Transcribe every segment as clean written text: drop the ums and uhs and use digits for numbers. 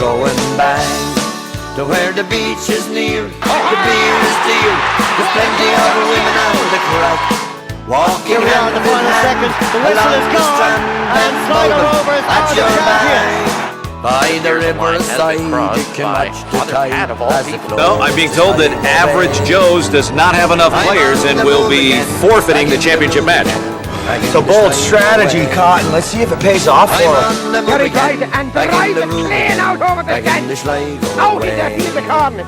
going back to where the beach is near, the beer is dear, there's plenty of women on the crack. Walking here we are in the final second, the whistle is gone, and Sligo Rovers are the champions. By the riverside, you can watch the tide as it flows. No, I'm being told that Average Joe's does not have enough players and will be forfeiting the championship match. It's a bold strategy, Cotton. Let's see if it pays off for him. Very tight and drive it clean out over the fence. Out in there, he's the corner.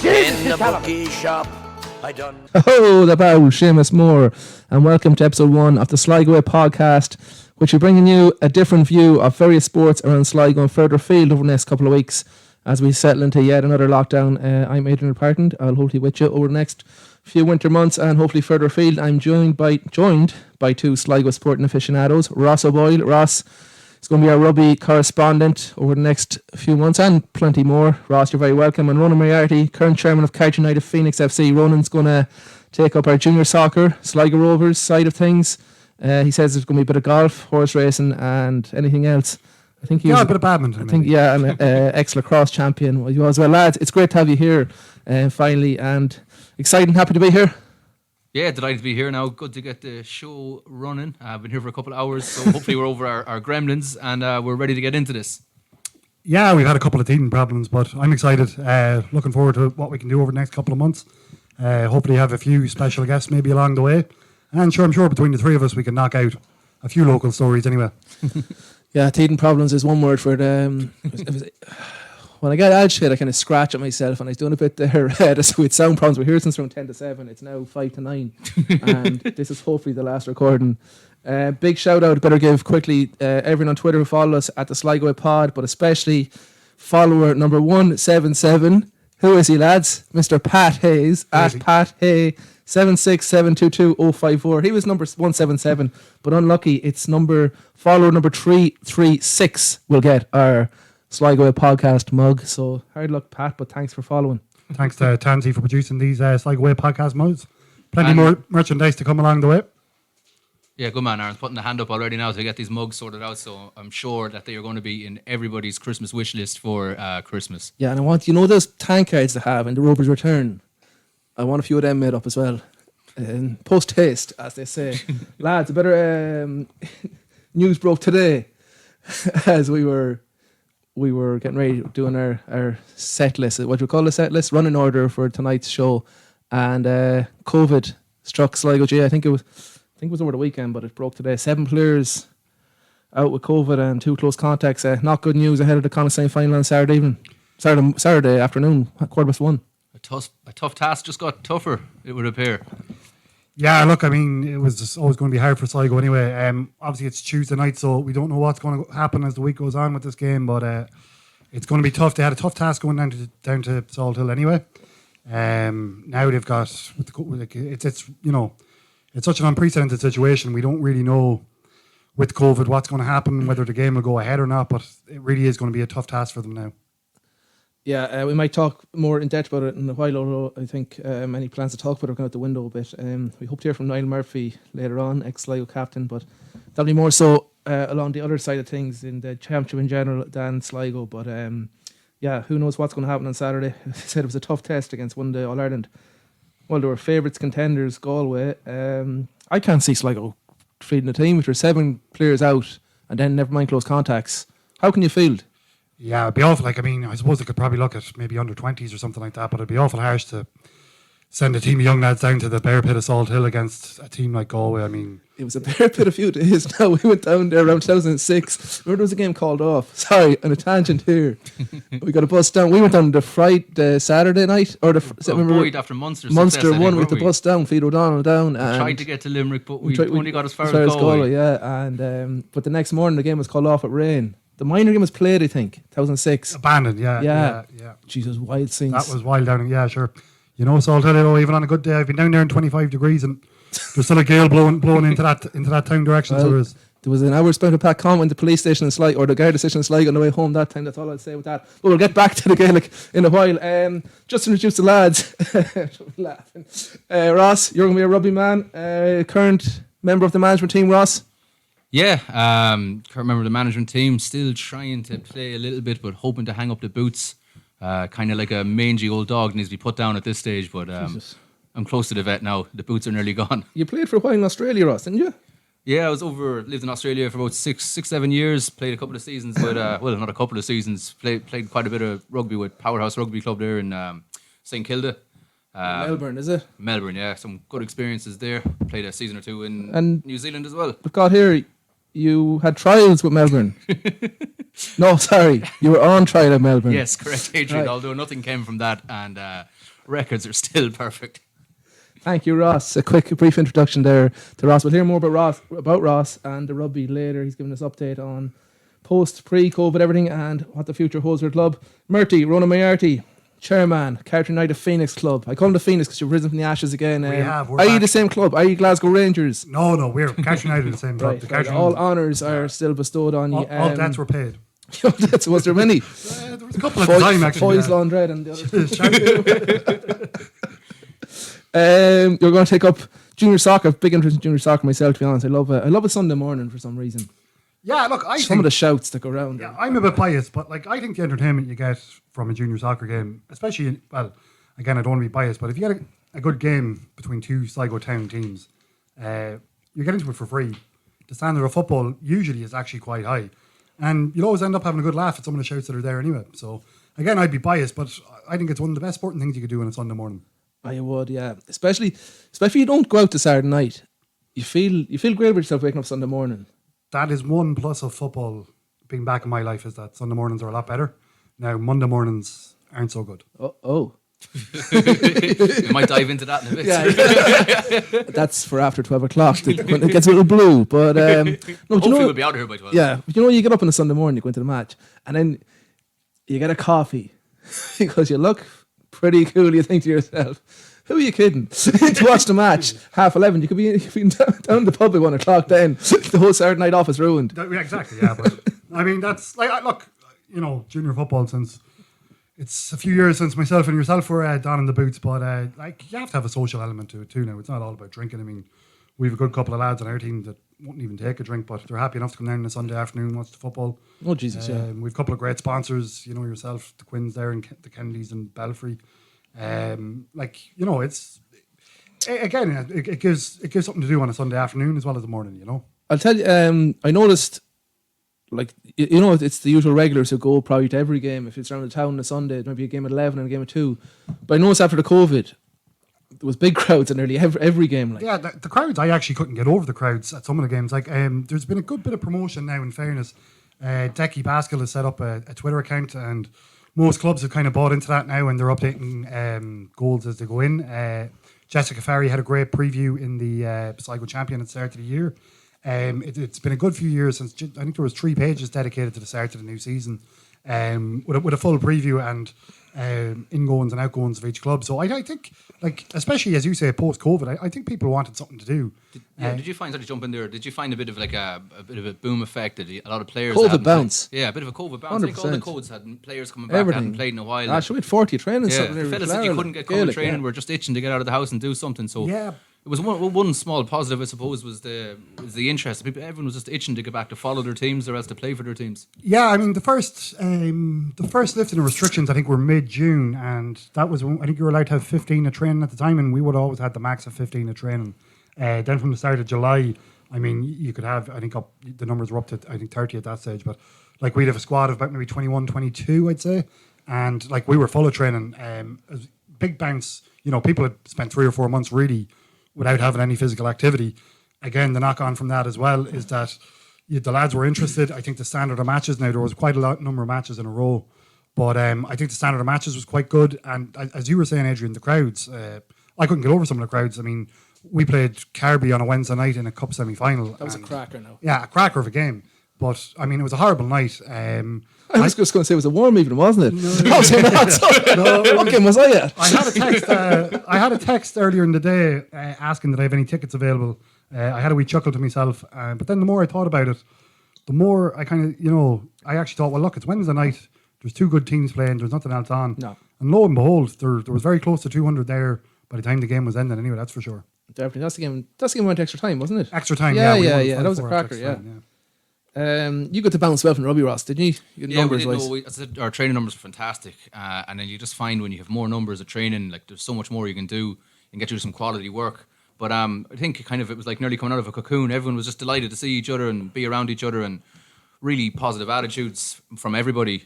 In the bookie shop, I done. Oh, the bow, Seamus Moore, and welcome to episode 1 of the Sligo podcast, which will bringing you a different view of various sports around Sligo and further afield over the next couple of weeks as we settle into yet another lockdown. I'm Adrian Parton. I'll hopefully with you over the next few winter months and hopefully further afield. I'm joined by two Sligo sporting aficionados. Ross O'Boyle. Ross is going to be our rugby correspondent over the next few months and plenty more. Ross, you're very welcome. And Ronan Moriarty, current chairman of Cardiff United Phoenix FC. Ronan's going to take up our junior soccer, Sligo Rovers side of things. He says there's going to be a bit of golf, horse racing and anything else. I think a bit of badminton. I think, yeah, and ex-lacrosse champion as well. Lads, it's great to have you here finally, and excited and happy to be here. Yeah, delighted to be here now. Good to get the show running. I've been here for a couple of hours, so hopefully we're over our gremlins and we're ready to get into this. Yeah, we've had a couple of teething problems, but I'm excited. Looking forward to what we can do over the next couple of months. Hopefully have a few special guests maybe along the way. And I'm sure between the three of us we can knock out a few local stories anyway. Yeah, teething problems is one word for it. When I get agitated, I kind of scratch at myself, and I was doing a bit there with sound problems. We're here since around 10 to 7. It's now 5 to 9. And this is hopefully the last recording. Big shout out, better give quickly everyone on Twitter who follow us at the Sligo Pod, but especially follower number 177. Who is he, lads? Mr. Pat Hayes at Pat Hay 767220054. He was number 177, but unlucky. It's follower number 336 will get our Sligo podcast mug. So hard luck, Pat, but thanks for following. Thanks to Tansy for producing these Sligo podcast mugs. Plenty more merchandise to come along the way. Yeah, good man, Aaron's putting the hand up already now to get these mugs sorted out, so I'm sure that they are going to be in everybody's Christmas wish list for Christmas. Yeah, and I want, those tank cards to have in the Rovers return. I want a few of them made up as well. Post haste, as they say. Lads, a better news broke today as we were getting ready doing our set list. What do we call a set list? Running order for tonight's show. And COVID struck Sligo G. I think it was over the weekend, but it broke today. 7 players out with COVID and 2 close contacts. Not good news ahead of the Connacht semi-final on Saturday afternoon, 1:15. A tough task just got tougher, it would appear. Yeah, look, I mean, it was just always going to be hard for Sligo anyway. Obviously, it's Tuesday night, so we don't know what's going to happen as the week goes on with this game, but it's going to be tough. They had a tough task going down to Salt Hill anyway. Now they've got it's such an unprecedented situation. We don't really know with COVID what's going to happen, whether the game will go ahead or not, but it really is going to be a tough task for them now. Yeah, we might talk more in depth about it in a while, although I think any plans to talk about it are going out the window a bit. We hope to hear from Niall Murphy later on, ex-Sligo captain, but that'll be more so along the other side of things in the championship in general than Sligo. But yeah, who knows what's going to happen on Saturday. I said it was a tough test against one day All-Ireland. Well, they were favourites, contenders, Galway. I can't see Sligo feeding the team if there's 7 players out and then never mind close contacts. How can you field? Yeah, it'd be awful. I suppose they could probably look at maybe under 20s or something like that, but it'd be awful harsh to send a team of young lads down to the bear pit of Salt Hill against a team like Galway. I mean, it was a bear pit a few days now. We went down there around 2006. Remember there was a game called off. Sorry, on a tangent here. We got a bus down. We went down the Saturday night or after Munster won with the bus down. Feed O'Donnell down. And tried to get to Limerick, but we only got as far as Galway. Yeah, and but the next morning the game was called off at rain. The minor game was played, I think, 2006. Abandoned, yeah. Jesus, wild scenes. That was wild down, yeah, sure. Salt Hill, even on a good day, I've been down there in 25 degrees and there's still a gale blowing into that town direction. Well, so there was an hour spent with Pat Conway in the police station in Sligo, or the Garda station in Sligo on the way home that time. That's all I'd say with that. But we'll get back to the Gaelic in a while. Just to introduce the lads. Ross, you're going to be a rugby man. Current member of the management team, Ross? Yeah, can't remember the management team. Still trying to play a little bit, but hoping to hang up the boots. Kind of like a mangy old dog needs to be put down at this stage. But I'm close to the vet now. The boots are nearly gone. You played for a while in Australia, Ross, didn't you? Yeah, I was lived in Australia for about 7 years. Played a couple of seasons with, well, not a couple of seasons. Played quite a bit of rugby with Powerhouse Rugby Club there in St Kilda. Melbourne, is it? Melbourne, yeah, some good experiences there. Played a season or two in And- New Zealand as well. We've got here, you had trials with Melbourne. No, sorry. You were on trial at Melbourne. Yes, correct, Adrian. Right. Although nothing came from that, and records are still perfect. Thank you, Ross. A brief introduction there to Ross. We'll hear more about Ross and the rugby later. He's giving us an update on pre-COVID everything and what the future holds for the club. Murty, Ronan Moriarty, chairman, Carter United Phoenix Club. I call him the Phoenix because you've risen from the ashes again. We have. Are you the same club? Are you Glasgow Rangers? No, we're Catch United the same club. Right. All honours are still bestowed on you. All debts were paid. Was there many? There was a couple at the time, actually. Foy's Laundred and the other two. You're going to take up junior soccer. Big interest in junior soccer myself, to be honest. I love a Sunday morning for some reason. Yeah, look, Some of the shouts that go around. Yeah, I'm a bit biased, but like I think the entertainment you get from a junior soccer game, especially again, I don't want to be biased, but if you get a good game between two Sligo town teams, you get into it for free. The standard of football usually is actually quite high, and you'll always end up having a good laugh at some of the shouts that are there anyway. So again, I'd be biased, but I think it's one of the best sporting things you could do on a Sunday morning. I would, yeah. Especially if you don't go out to Saturday night, you feel great about yourself waking up Sunday morning. That is one plus of football being back in my life, is that Sunday mornings are a lot better. Now Monday mornings aren't so good. Oh. We might dive into that in a bit. Yeah. That's for after 12 o'clock when it gets a little blue. But no, Hopefully we'll be out of here by 12. Yeah, but you get up on a Sunday morning, you go into the match, and then you get a coffee because you look pretty cool. You think to yourself, who are you kidding? To watch the match, 11:30. You could be down the pub at 1 o'clock. Then the whole Saturday night off is ruined. Yeah, exactly. Yeah, but I mean that's like look, junior football, since it's a few years since myself and yourself were donning the boots, but like you have to have a social element to it too. Now it's not all about drinking. I mean, we have a good couple of lads on our team that won't even take a drink, but they're happy enough to come down on a Sunday afternoon and watch the football. Oh Jesus, yeah. We've a couple of great sponsors. Yourself, the Quins there, and the Kennedys and Belfry. It's again, it gives something to do on a Sunday afternoon as well as the morning. I'll tell you. I noticed, like it's the usual regulars who go probably to every game. If it's around the town on a Sunday, it might be a game at 11 and a game at 2. But I noticed after the COVID, there was big crowds in nearly every game. Like. Yeah, the crowds. I actually couldn't get over the crowds at some of the games. Like, there's been a good bit of promotion now. In fairness, Decky Pascal has set up a Twitter account, and most clubs have kind of bought into that now, and they're updating goals as they go in. Jessica Farry had a great preview in the Sligo Champion at the start of the year. It's been a good few years since I think there was 3 pages dedicated to the start of the new season, with a full preview and ingoings and outgoings of each club. So I think, like, especially as you say, post COVID, I think people wanted something to do. Did you find, sorry to jump in there, did you find a bit of like a bit of a boom effect? Did a lot of players COVID bounce? Yeah, a bit of a COVID bounce. I think all the 100%. codes had players coming back Everything. hadn't played in a while. Should we had 40 training? Yeah, Something the fellas that you couldn't get coming training were just itching to get out of the house and do something. So Yeah. it was one small positive, I suppose, was the interest. Everyone was just itching to get back to follow their teams or else to play for their teams. Yeah, I mean the first lifting of restrictions I think were mid-June, and that was when I think you were allowed to have 15 a training at the time, and we would always had the max of 15 a training. Then from the start of July, I mean you could have, I think the numbers were up to I think 30 at that stage, but like we'd have a squad of about maybe 21, 22 I'd say, and like we were full of training. Big bounce, people had spent 3 or 4 months really without having any physical activity. Again, the knock on from that as well is that the lads were interested. I think the standard of matches, now there was quite a number of matches in a row, but I think the standard of matches was quite good. And as you were saying, Adrian, the crowds, I couldn't get over some of the crowds. I mean, we played Carby on a Wednesday night in a cup semi-final. That was a cracker now. Yeah, a cracker of a game. But, I mean, it was a horrible night. I was just going to say it was a warm evening, wasn't it? No, so not. So, what game was I at? I had a text earlier in the day asking did I have any tickets available. I had a wee chuckle to myself, but then the more I thought about it, the more I kind of, I actually thought, well, look, it's Wednesday night. There's 2 good teams playing. There's nothing else on. No. And lo and behold, there was very close to 200 there by the time the game was ending. Anyway, that's for sure. Definitely. That's the game. That's the game went extra time, wasn't it? Extra time, Yeah, we yeah, won yeah. That was a 5-4 cracker. extra Yeah. time, You got to bounce well from Rugby, Ross, didn't you? You got Yeah, we numbers did wise. know. As I said, our training numbers are fantastic, and then you just find when you have more numbers of training, like there's so much more you can do and get you some quality work. But I think kind of it was like nearly coming out of a cocoon. Everyone was just delighted to see each other and be around each other, and really positive attitudes from everybody.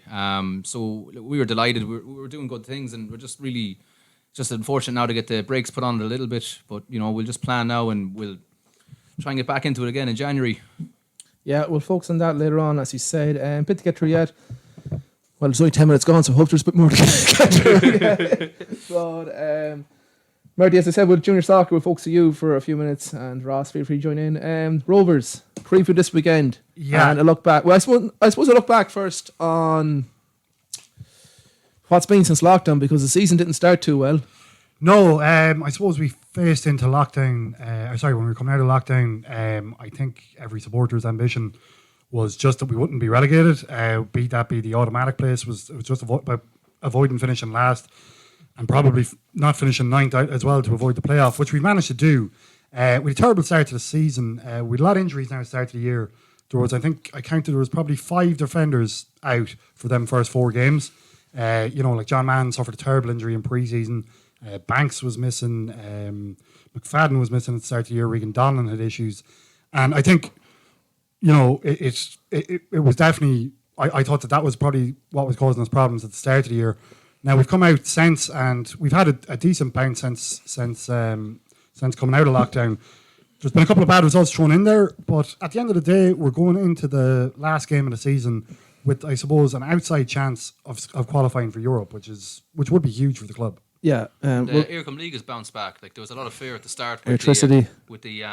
So we were delighted. We were doing good things, and we're just really just unfortunate now to get the brakes put on it a little bit. But we'll just plan now, and we'll try and get back into it again in January. Yeah, we'll focus on that later on, as you said. Bit to get through yet. Well, it's only 10 minutes gone, so I hope there's a bit more to get through. But, Marty, as I said, with junior soccer, we'll focus on you for a few minutes, and Ross, feel free to join in. Rovers, preview this weekend. Yeah. And a look back. Well, I suppose a look back first on what's been since lockdown, because the season didn't start too well. No, I suppose we faced into lockdown. When we were coming out of lockdown, I think every supporter's ambition was just that we wouldn't be relegated. Be the automatic place. It was just about avoiding finishing last, and probably not finishing ninth out as well to avoid the playoff, which we managed to do. We had a terrible start to the season. We had a lot of injuries now at the start of the year. There was, I think, I counted, there was probably 5 defenders out for them first 4 games. Like John Mann suffered a terrible injury in pre-season. Banks was missing. McFadden was missing at the start of the year. Regan Donlan had issues. And I think, it was definitely, I thought that was probably what was causing us problems at the start of the year. Now, we've come out since, and we've had a decent bounce since coming out of lockdown. There's been a couple of bad results thrown in there, but at the end of the day, we're going into the last game of the season with, I suppose, an outside chance of qualifying for Europe, which would be huge for the club. Yeah. The Eircom League has bounced back. Like there was a lot of fear at the start with electricity, with the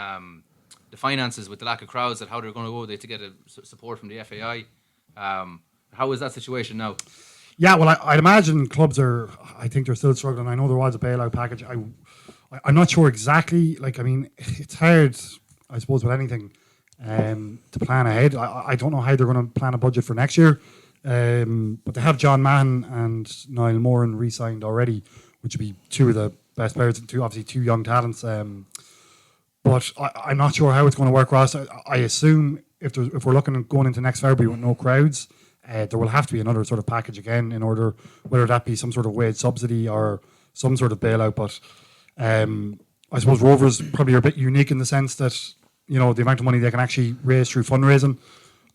finances, with the lack of crowds, that how they're going to go. They had to get support from the FAI. How is that situation now? Yeah, well, I'd imagine clubs are. I think they're still struggling. I know there was a bailout package. I'm not sure exactly. It's hard, I suppose, with anything to plan ahead. I don't know how they're going to plan a budget for next year. But they have John Mann and Niall Moran re-signed already, which would be 2 of the best players, obviously 2 young talents. But I'm not sure how it's going to work, Ross. I assume if we're looking at going into next February with no crowds, there will have to be another sort of package again in order, whether that be some sort of wage subsidy or some sort of bailout. But I suppose Rovers probably are a bit unique in the sense that, the amount of money they can actually raise through fundraising.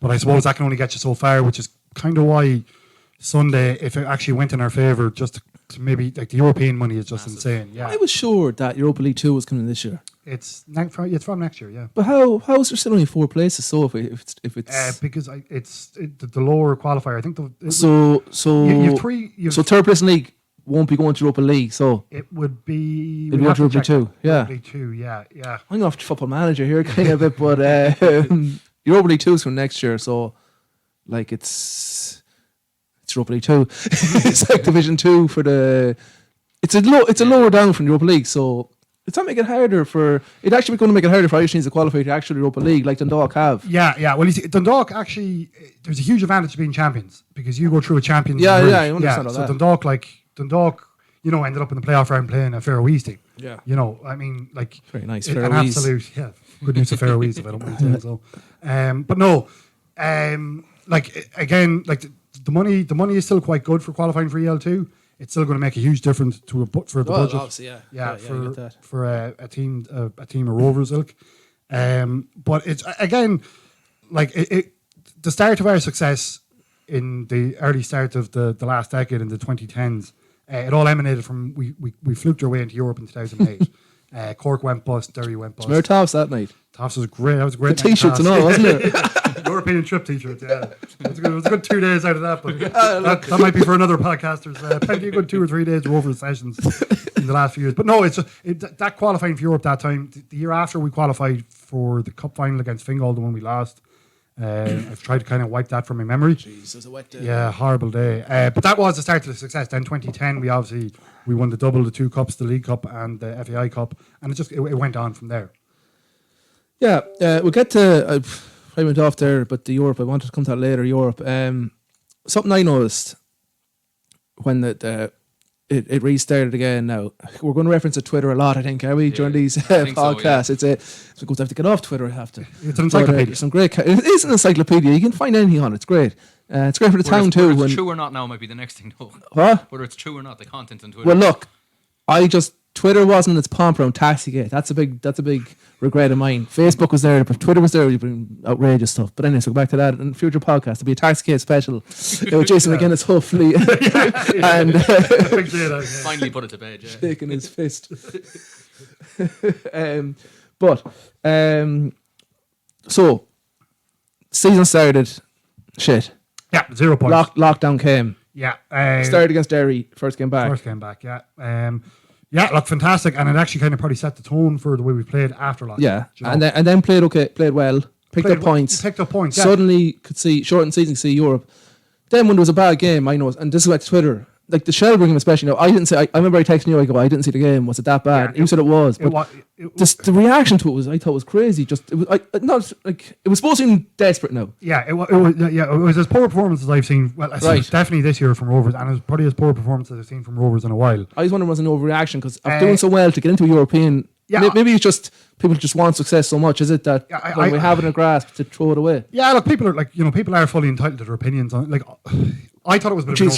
But I suppose that can only get you so far, which is kind of why Sunday, if it actually went in our favour, just to maybe, like, the European money is just insane. Yeah, I was sure that Europa League 2 was coming this year. It's from next year, yeah. But how is there still only 4 places? So if it's because the lower qualifier, I think. So you have 3. So third place in league won't be going to Europa League. So it would be. It'd go to Europa League 2. Yeah. Europa League 2. Yeah. I'm going off to Football Manager here, kind of a bit, but Europa League 2 is from next year. So like it's Europa League 2. It's like Division 2 for the. It's a lower down from Europa League, so. It's not making it harder for. It actually going to make it harder for Irish teams to qualify to actual Europa League, like Dundalk have. Yeah. Well, you see, Dundalk actually, there's a huge advantage to being champions because you go through a champions. Yeah, route. I understand all so that. Dundalk, ended up in the playoff round playing a Faroese team. Yeah. Very nice. an Faroese. absolute, good use of Faroese if I don't mind saying so. But no, again, the money is still quite good for qualifying for EL2. It's still going to make a huge difference for the budget. Obviously, yeah. For a team of Rovers ilk. But it's again the start of our success in the early start of the last decade in the 2010s. It all emanated from we fluked our way into Europe in 2008. Cork went bust, Derry went bust. Remember Toffs that night? Toffs was great. That was a great. The t-shirts and all, wasn't it? European trip t-shirt, yeah. It was a good 2 days out of that, but that might be for another podcast. There's plenty of good 2 or 3 days of Rovers sessions in the last few years. But no, that qualifying for Europe that time, the year after we qualified for the cup final against Fingal, the one we lost. I've tried to kind of wipe that from my memory. Jeez, it was a wet day. Yeah, horrible day. But that was the start of the success. Then 2010, we won the double, the 2 cups, the League Cup and the FAI Cup, and it went on from there. Yeah, we'll get to. I went off there, but the Europe. I wanted to come to that later. Europe. Something I noticed when it it restarted again now. We're going to reference Twitter a lot, I think, are we, during these think so, podcasts? It's because I have to get off Twitter. I have to. It's an encyclopedia. Some great. It is an encyclopedia. You can find anything on it. It's great. It's great for the town too. Whether it's true or not now might be the next thing, though. What? Whether it's true or not, the content on Twitter. Well, look, Twitter wasn't its pomp around Taxigate. That's a big regret of mine. Facebook was there, but Twitter was there. You've been outrageous stuff. But anyway, so go back to that in future podcast. There'll be a Taxigate special with Jason McGuinness, hopefully, and Finally put it to bed. Yeah. shaking his fist. So season started. Shit. Yeah, 0 points. Lockdown came. Yeah. Started against Derry. First game back. Yeah. Yeah, look, fantastic. And it actually kind of probably set the tone for the way we played after lockdown. Yeah. You know? And then played well. Picked up points. Yeah. Suddenly could see, shortened season, could see Europe. Then when there was a bad game, I know, and this is like Twitter, like the Shelburne game especially, I remember I texted you, I go, I didn't see the game, was it that bad? You said it was. But the reaction to it I thought was crazy. Just, it was supposed to be desperate now. Yeah, it was as poor a performance as I've seen, definitely this year from Rovers, and it was probably as poor a performance as I've seen from Rovers in a while. I was wondering was an overreaction, because of doing so well to get into a European, maybe it's just, people just want success so much, is it, that when we have it in a grasp to throw it away? Yeah, look, people are fully entitled to their opinions on it. Like, I thought it was a bit of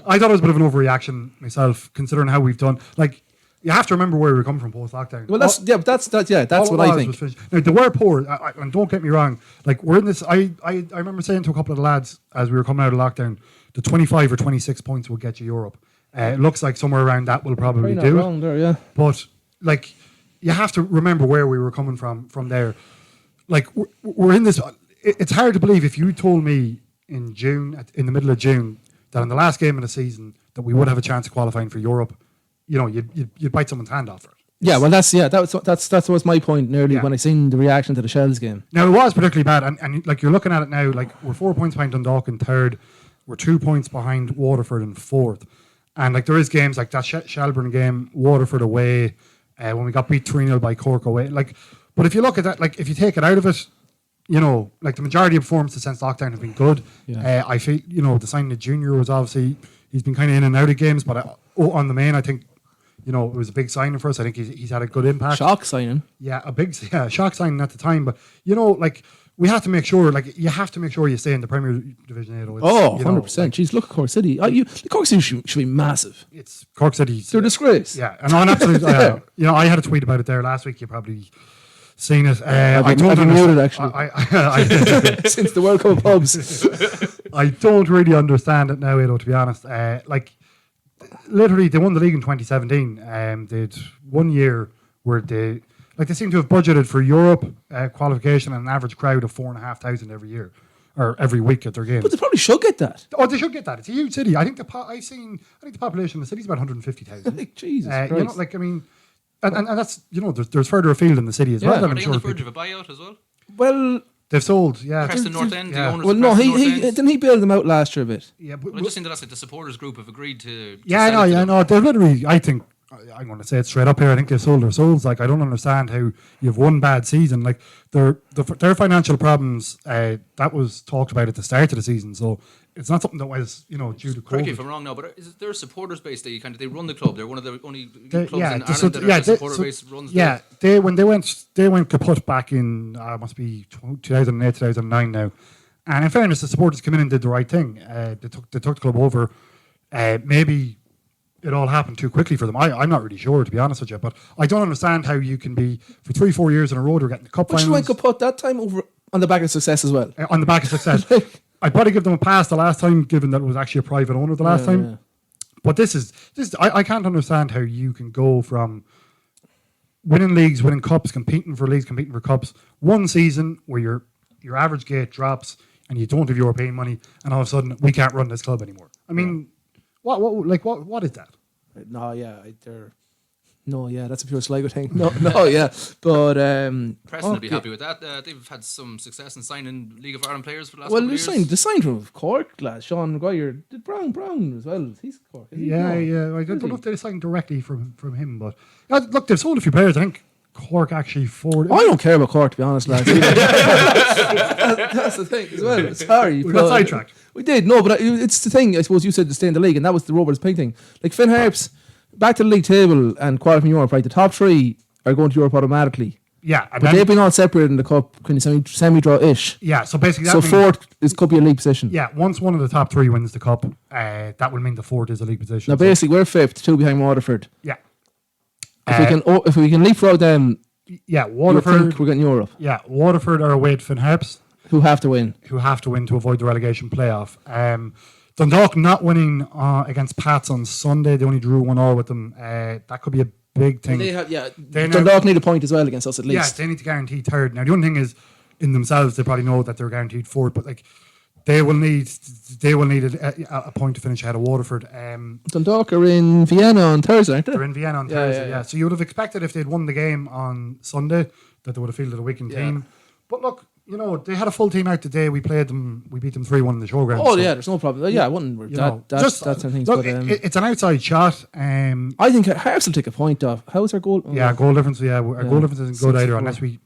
I thought it was a bit of an overreaction myself, considering how we've done. Like, you have to remember where we come from post lockdown. Well, that's what I think. Now, they were poor, and don't get me wrong. Like, we're in this. I remember saying to a couple of the lads as we were coming out of lockdown, the 25 or 26 points will get you Europe. It looks like somewhere around that will probably do. Wrong there, yeah. But like, you have to remember where we were coming from there. Like, we're in this. It's hard to believe if you told me in June, in the middle of June, that in the last game of the season that we would have a chance of qualifying for Europe. You know, you'd bite someone's hand off for it. Yeah, well, that was my point nearly when I seen the reaction to the Shells game. Now, it was particularly bad, and like, you're looking at it now, like, we're 4 points behind Dundalk in third, we're 2 points behind Waterford in fourth, and like, there is games like that Shelburne game, Waterford away, when we got beat 3-0 by Cork away, like, but if you look at that, like, if you take it out of it, you know, like, the majority of performances since lockdown have been good. Yeah. I feel, you know, the signing of Junior was obviously, he's been kind of in and out of games, but on the main, I think, you know, it was a big signing for us. I think he's had a good impact. Shock signing. Yeah, shock signing at the time. But, you know, like, we have to make sure, like, you have to make sure you stay in the Premier Division 8. 100%. Like, jeez, look at Cork City. Cork City should be massive. It's Cork City. They're a disgrace. Yeah, and on absolute, you know, I had a tweet about it there last week. You probably seen it. I've been muted, actually. Since the World Cup pubs. I don't really understand it now, Edo, to be honest. Like, literally, they won the league in 2017. They had 1 year where they seem to have budgeted for Europe qualification and an average crowd of 4,500 every year or every week at their games. But they probably should get that. Oh, they should get that. It's a huge city. I think the population of the city is about 150,000. Like, Jesus Christ. You know, like, I mean, and that's, you know, there's further afield in the city as well. Are they on the verge of a buyout as well? Well, they've sold, yeah. Preston North End, the owners. Well, no, didn't he bailed them out last year a bit? Yeah, but I just think that's like the supporters group have agreed to. I know. They're literally, I think, I'm going to say it straight up here, I think they've sold their souls. Like, I don't understand how you have one bad season. Like, their financial problems, that was talked about at the start of the season. So it's not something that was, you know, due to COVID. Correct me if I'm wrong now, but is there a supporters base? They run the club. They're one of the only clubs in Ireland that has a supporter base runs. Yeah, they went kaput back in must be 2008, 2009 now. And in fairness, the supporters came in and did the right thing. They took the club over. Maybe it all happened too quickly for them. I'm not really sure, to be honest with you, but I don't understand how you can be for 3-4 years in a row. They're getting the cup finals. But you went kaput that time over on the back of success as well. On the back of success. I'd probably give them a pass the last time, given that it was actually a private owner the last time. Yeah. But this is I can't understand how you can go from winning leagues, winning cups, competing for leagues, competing for cups, one season where your average gate drops and you don't have European money, and all of a sudden we can't run this club anymore. I mean, what is that? That's a pure Sligo thing. No, yeah, but Preston will be happy with that. They've had some success in signing League of Ireland players for the last couple of years. They signed from Cork, lad. Sean Maguire did Brown as well. He's Cork. I don't know if they signed directly from him, but look, they've sold a few players. I think Cork actually forward. I don't care about Cork, to be honest, lads. That's the thing as well. Sorry. We got sidetracked. We did, no, but it's the thing, I suppose you said to stay in the league, and that was the Rovers' big thing. Like Finn Harps, back to the league table and qualifying Europe, right? The top three are going to Europe automatically. Yeah. And But they've been all separated in the cup, kind of semi-draw-ish. Yeah, so basically that So means, fourth could be a league position. yeah, once one of the top three wins the cup, that will mean the fourth is a league position. Now, So, basically, we're fifth, 2 behind Waterford. yeah. If we can leapfrog them, Yeah, you Waterford. think we're getting Europe, Yeah, Waterford are away at Finn Harps, who have to win. who have to win to avoid the relegation playoff. Dundalk not winning against Pats on Sunday. They only drew 1-1 with them. That could be a big thing. Dundalk need a point as well against us at Yeah, least. they need to guarantee third. Now the only thing is, in themselves, they probably know that they're guaranteed fourth, but like they will need a point to finish ahead of Waterford. Dundalk are in Vienna on Thursday, aren't they? They're in Vienna on Thursday. Yeah. So you would have expected if they'd won the game on Sunday that they would have fielded a weakened team. But look, you know, they had a full team out today. We beat them 3-1 in the showground. Oh, so, yeah, there's no problem. Yeah, I wouldn't. you know, That's things. look, But, it's an outside shot. I think Harps will take a point off. How's our goal? Yeah, goal difference. Yeah, our goal difference isn't good either unless we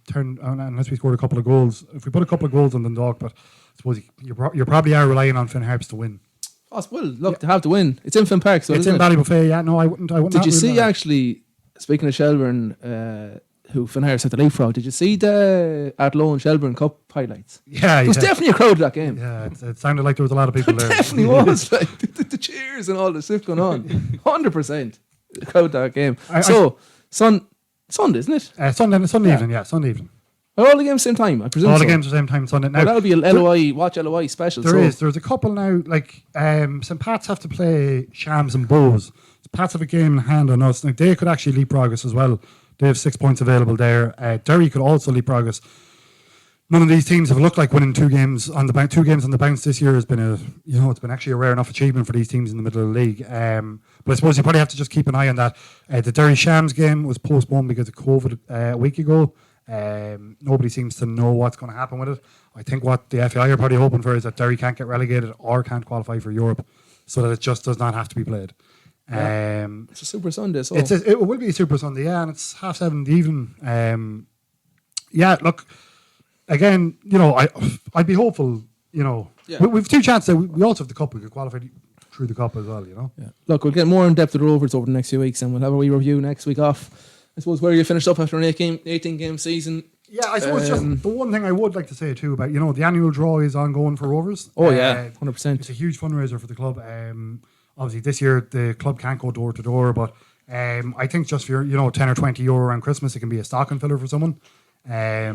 scored a couple of goals. If we put a couple of goals on Dundalk, but I suppose you probably are relying on Finn Harps to win. Oh, well, look, they have to win. It's in Finn Park, so It's in Ballybuffet. Yeah, no, I wouldn't. Did you see actually? Speaking of Shelburne, who Finn Harris had the leapfrog, did you see the Athlone Shelburne Cup highlights? Yeah, There was definitely a crowd at that game. Yeah, it sounded like there was a lot of people there. Definitely was like the cheers and all the stuff going on. 100% crowd at that game. Sunday, isn't it? Sunday evening. Yeah, Sunday evening. Are all the games same time? I presume All so. the games at the same time Sunday. Now Well, that'll be a LOI special. There's a couple now. Like St. Pat's have to play Shams and Bows. Pats have a game in hand on us. Now they could actually leapfrog us as well. They have 6 points available there. Derry could also leapfrog us. None of these teams have looked like winning 2 games on the bounce. 2 games on the bounce this year has been it's been actually a rare enough achievement for these teams in the middle of the league. But I suppose you probably have to just keep an eye on that. The Derry Shams game was postponed because of COVID a week ago. Nobody seems to know what's going to happen with it. I think what the FAI are probably hoping for is that Derry can't get relegated or can't qualify for Europe, so that it just does not have to be played. It's a Super Sunday, so it will be a Super Sunday, yeah, and it's 7:30 in the evening. Yeah, look, again, you know, I'd be hopeful. You know, we've 2 chances. We also have the cup. We could qualify through the cup as well. You know. Yeah. Look, we'll get more in depth with the Rovers over the next few weeks, and we'll have a wee review next week off. I suppose where you finished up after an 18 game season. Yeah, I suppose just the one thing I would like to say too about, you know, the annual draw is ongoing for Rovers. Oh yeah, 100%. It's a huge fundraiser for the club. Obviously this year the club can't go door to door, but I think just for, you know, 10 or 20 euro around Christmas, it can be a stocking filler for someone. I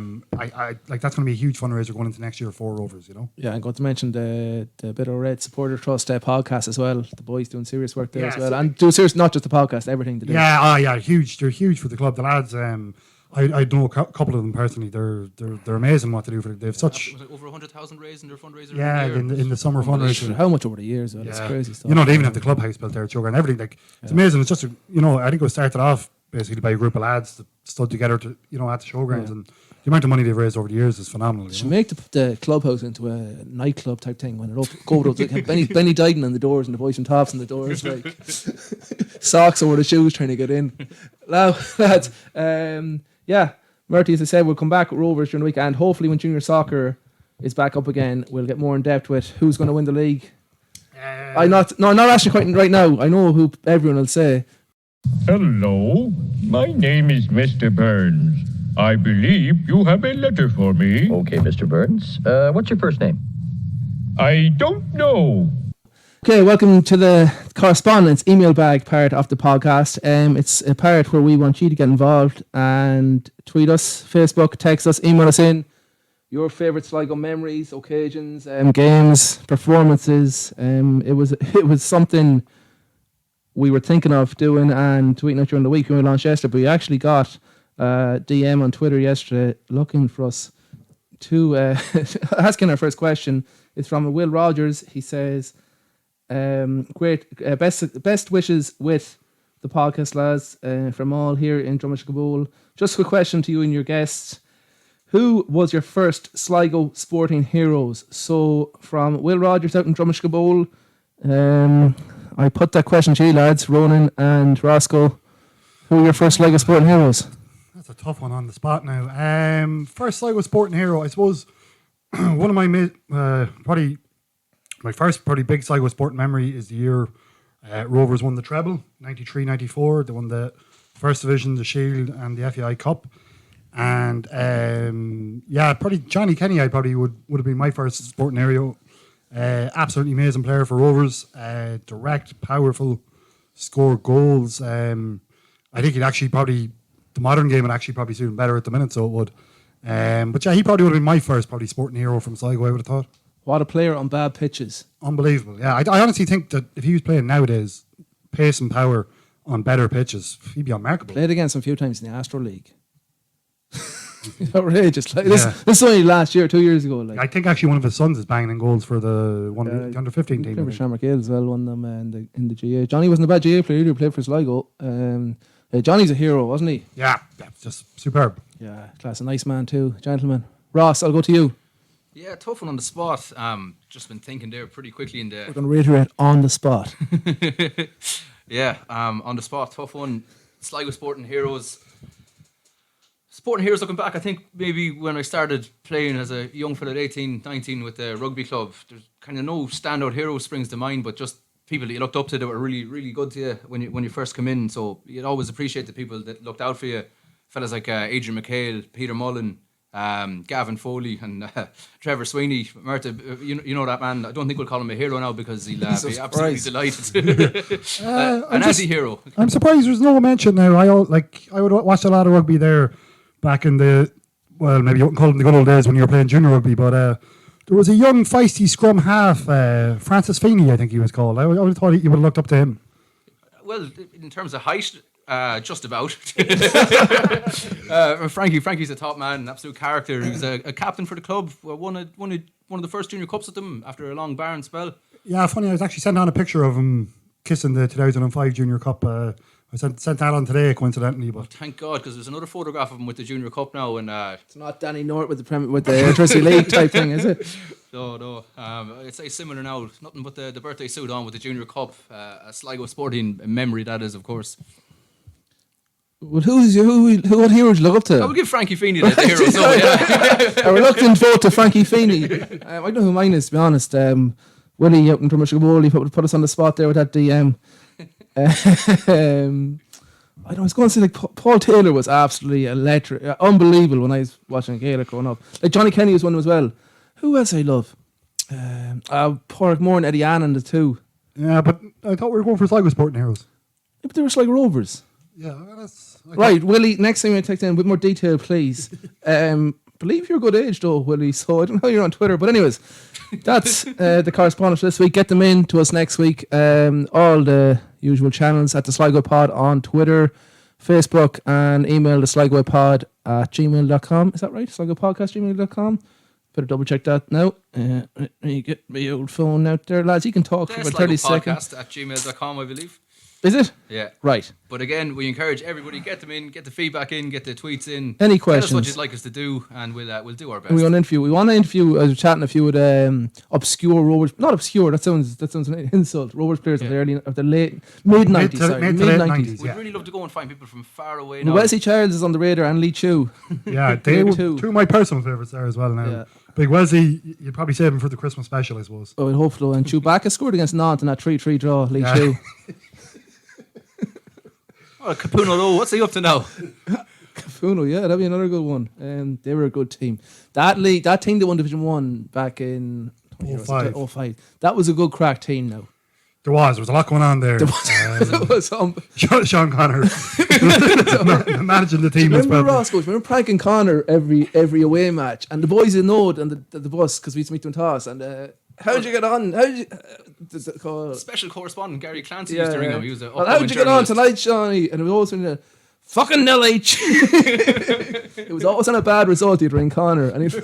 like that's going to be a huge fundraiser going into next year for Rovers, you know. Yeah, I'm going to mention the Bitter Red Supporter Trust podcast as well. The boys doing serious work there as well, and do serious, not just the podcast, everything to do. Yeah, huge. They're huge for the club. The lads, I know a couple of them personally. They're amazing what they do for it. They have such. Was it over 100,000 raised in their fundraiser? Yeah, in the summer fundraiser. How much over the years? Well, it's crazy stuff. You know, they even have the clubhouse built there at Sugar and everything. Like it's amazing. It's just you know, I think it was started off basically by a group of lads that stood together to, you know, at the showgrounds, and the amount of money they've raised over the years is phenomenal. You should know? make the clubhouse into a nightclub type thing when it go to like Benny Dyden on the doors and the boys from tops on the doors, like socks over the shoes trying to get in. Now, lads, yeah, Murty, as I said, we'll come back with Rovers during the week, and hopefully when junior soccer is back up again, we'll get more in depth with who's going to win the league. I'm not actually quite right now. I know who everyone will say. Hello, my name is Mr. Burns. I believe you have a letter for me. Okay, Mr. Burns. What's your first name? I don't know. Okay, welcome to the correspondence email bag part of the podcast. It's a part where we want you to get involved and tweet us, Facebook, text us, email us in your favourite Sligo memories, occasions, games, performances. It was something we were thinking of doing and tweeting out during the week when we launched yesterday, but we actually got DM on Twitter yesterday looking for us to asking our first question. It's from Will Rogers. He says, great best wishes with the podcast, lads, from all here in Drumashkabul. Just a quick question to you and your guests. Who was your first Sligo sporting heroes? So from Will Rogers out in Drumashkabul, I put that question to you, lads, Ronan and Roscoe. Who were your first Sligo sporting heroes? a tough one on the spot now. First Sligo sporting hero, I suppose. One of my probably my first pretty big Sligo sporting memory is the year Rovers won the treble, 93-94. They won the First Division, the Shield, and the FAI Cup. And probably Johnny Kenny, I probably would have been my first sporting hero. Absolutely amazing player for Rovers. Direct, powerful, score goals. I think he'd actually probably, the modern game would actually probably suit him better at the minute, so it would. But yeah, he probably would have been my first probably sporting hero from Sligo, I would have thought. What a player on bad pitches. Unbelievable. Yeah, I honestly think that if he was playing nowadays, pace and power on better pitches, he'd be unmarkable. Played against him a few times in the Astro League. Outrageous. Like, this is only last year, 2 years ago. Like. I think actually one of his sons is banging in goals for the under 15 team. Remember Shamrock Hill as well, won them in the GA. Johnny wasn't a bad GA player either, he played for Sligo. Johnny's a hero, wasn't he? Yeah, just superb. Yeah, class, a nice man too, gentleman. Ross, I'll go to you. Yeah, tough one on the spot. Just been thinking there pretty quickly in the. We're going to reiterate on the spot. Yeah, on the spot, tough one. Sligo sporting heroes. Sporting heroes looking back, I think maybe when I started playing as a young fella at 18, 19 with the rugby club, there's kind of no standout hero springs to mind, but just people that you looked up to that were really, really good to you when you first come in. So you'd always appreciate the people that looked out for you. Fellas like Adrian McHale, Peter Mullen, Gavin Foley, and Trevor Sweeney. Martha, you know that man. I don't think we'll call him a hero now because he'll be absolutely delighted. An anti-hero. I'm surprised there's no mention now. I would watch a lot of rugby there back in the, well, maybe you wouldn't call them the good old days when you were playing junior rugby, but there was a young feisty scrum half, Francis Feeney, I think he was called. I would have thought you would have looked up to him. Well, in terms of height, just about. Frankie's a top man, an absolute character. He was a captain for the club. Won one of the first junior cups with them after a long barren spell. Yeah, funny. I was actually sent on a picture of him kissing the 2005 junior cup. I sent that on today, coincidentally. But thank God, because there's another photograph of him with the junior cup now, and it's not Danny North with the Electricity League type thing, is it? No. It's similar now. Nothing but the birthday suit on with the junior cup. A Sligo sporting memory that is, of course. Well, what hero would you look up to? I would give Frankie Feeney the hero. So, yeah. A reluctant vote to Frankie Feeney. I know who mine is, to be honest. Willie out in Drummer he put us on the spot there with that DM. I was going to say, like, Paul Taylor was absolutely electric, unbelievable when I was watching Gaelic growing up. Like, Johnny Kenny was one as well. Who else I love? Porrick Moore and Eddie Annan, the two. Yeah, but I thought we were going for Sligo sporting heroes. Yeah, but they were Sligo Rovers. Yeah, right, Willie, next time you text in with more detail, please. Believe you're a good age, though, Willie, so I don't know how you're on Twitter. But anyways, that's the correspondence for this week. Get them in to us next week. All the usual channels at the Sligo Pod on Twitter, Facebook, and email the sligopod@gmail.com. Is that right? SligoPodcast@gmail.com. Better double check that now. Let me get my old phone out there, lads. You can talk for about 30 seconds. SligoPodcast@gmail.com, I believe. Is it? Yeah. Right. But again, we encourage everybody, get them in, get the feedback in, get the tweets in. Any Tell questions? us what you'd like us to do, and we'll do our best. We want to interview. I was chatting a few with obscure Rovers. Not obscure. That sounds an insult. Rovers players of the late mid 90s. Mid 90s. We'd really love to go and find people from far away now. Wesley Charles is on the radar, and Lee Chu. Yeah, they were two of my personal favourites there as well now. Yeah. Big Wesley, you'd probably save him for the Christmas special, I suppose. Oh, I hope so. And Chewbacca scored against Nantes in that 3-3 draw. Lee Chu. Oh, Capuno, though, what's he up to now? Capuno, yeah, that'd be another good one. They were a good team. That team that won Division 1 back in 05. That was a good crack team now. There was a lot going on there. Sean Connor managing the team as well. Remember pranking Connor every away match, and the boys in Node and the bus, because we used to meet them in Toss, and how'd you get on? Special correspondent Gary Clancy used to ring him. He was how'd you get on tonight, Johnny? And it was always in fucking nil H. It was always on a bad result. He'd ring Connor, and he'd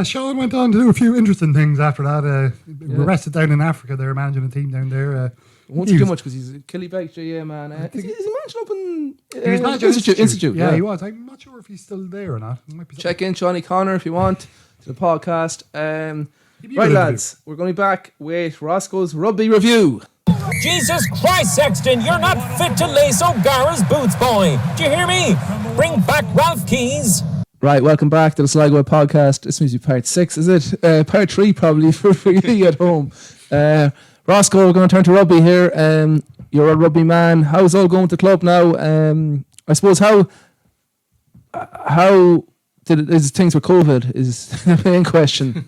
Sean went on to do a few interesting things after that. Arrested down in Africa. They were managing a team down there. Won't do too much because he's a Killybeck GA man. Is he managing up in he was managing Institute? Yeah, he was. I'm not sure if he's still there or not. Check in Johnny Connor if you want to the podcast. Right, lads, we're going to be back with Roscoe's Rugby Review. Jesus Christ, Sexton, you're not fit to lace O'Gara's boots, boy. Do you hear me? Bring back Ralph Keys. Right, welcome back to the Sligo podcast. This must be part 6, is it? Part 3 probably for you at home. Roscoe, we're going to turn to rugby here. You're a rugby man. How's all going with the club now? I suppose how is things with COVID is the main question.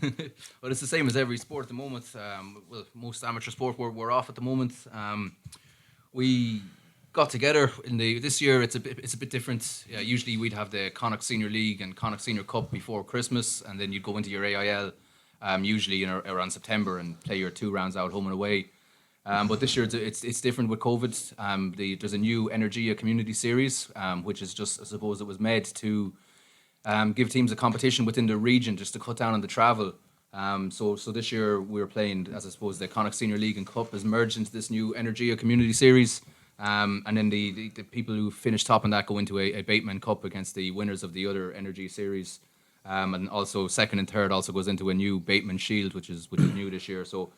Well, it's the same as every sport at the moment. Most amateur sport we're off at the moment. We got together this year. It's a bit different. Usually we'd have the Connacht Senior League and Connacht Senior Cup before Christmas, and then you'd go into your AIL usually around September and play your 2 rounds out home and away. But this year it's different with COVID. There's a new Energia Community Series, which is just, I suppose, it was made to give teams a competition within the region just to cut down on the travel. So this year we were playing, as I suppose, the Connacht Senior League and Cup has merged into this new Energia Community Series. And then the people who finish top in that go into a Bateman Cup against the winners of the other Energy Series. And also second and third also goes into a new Bateman Shield, which is new this year. So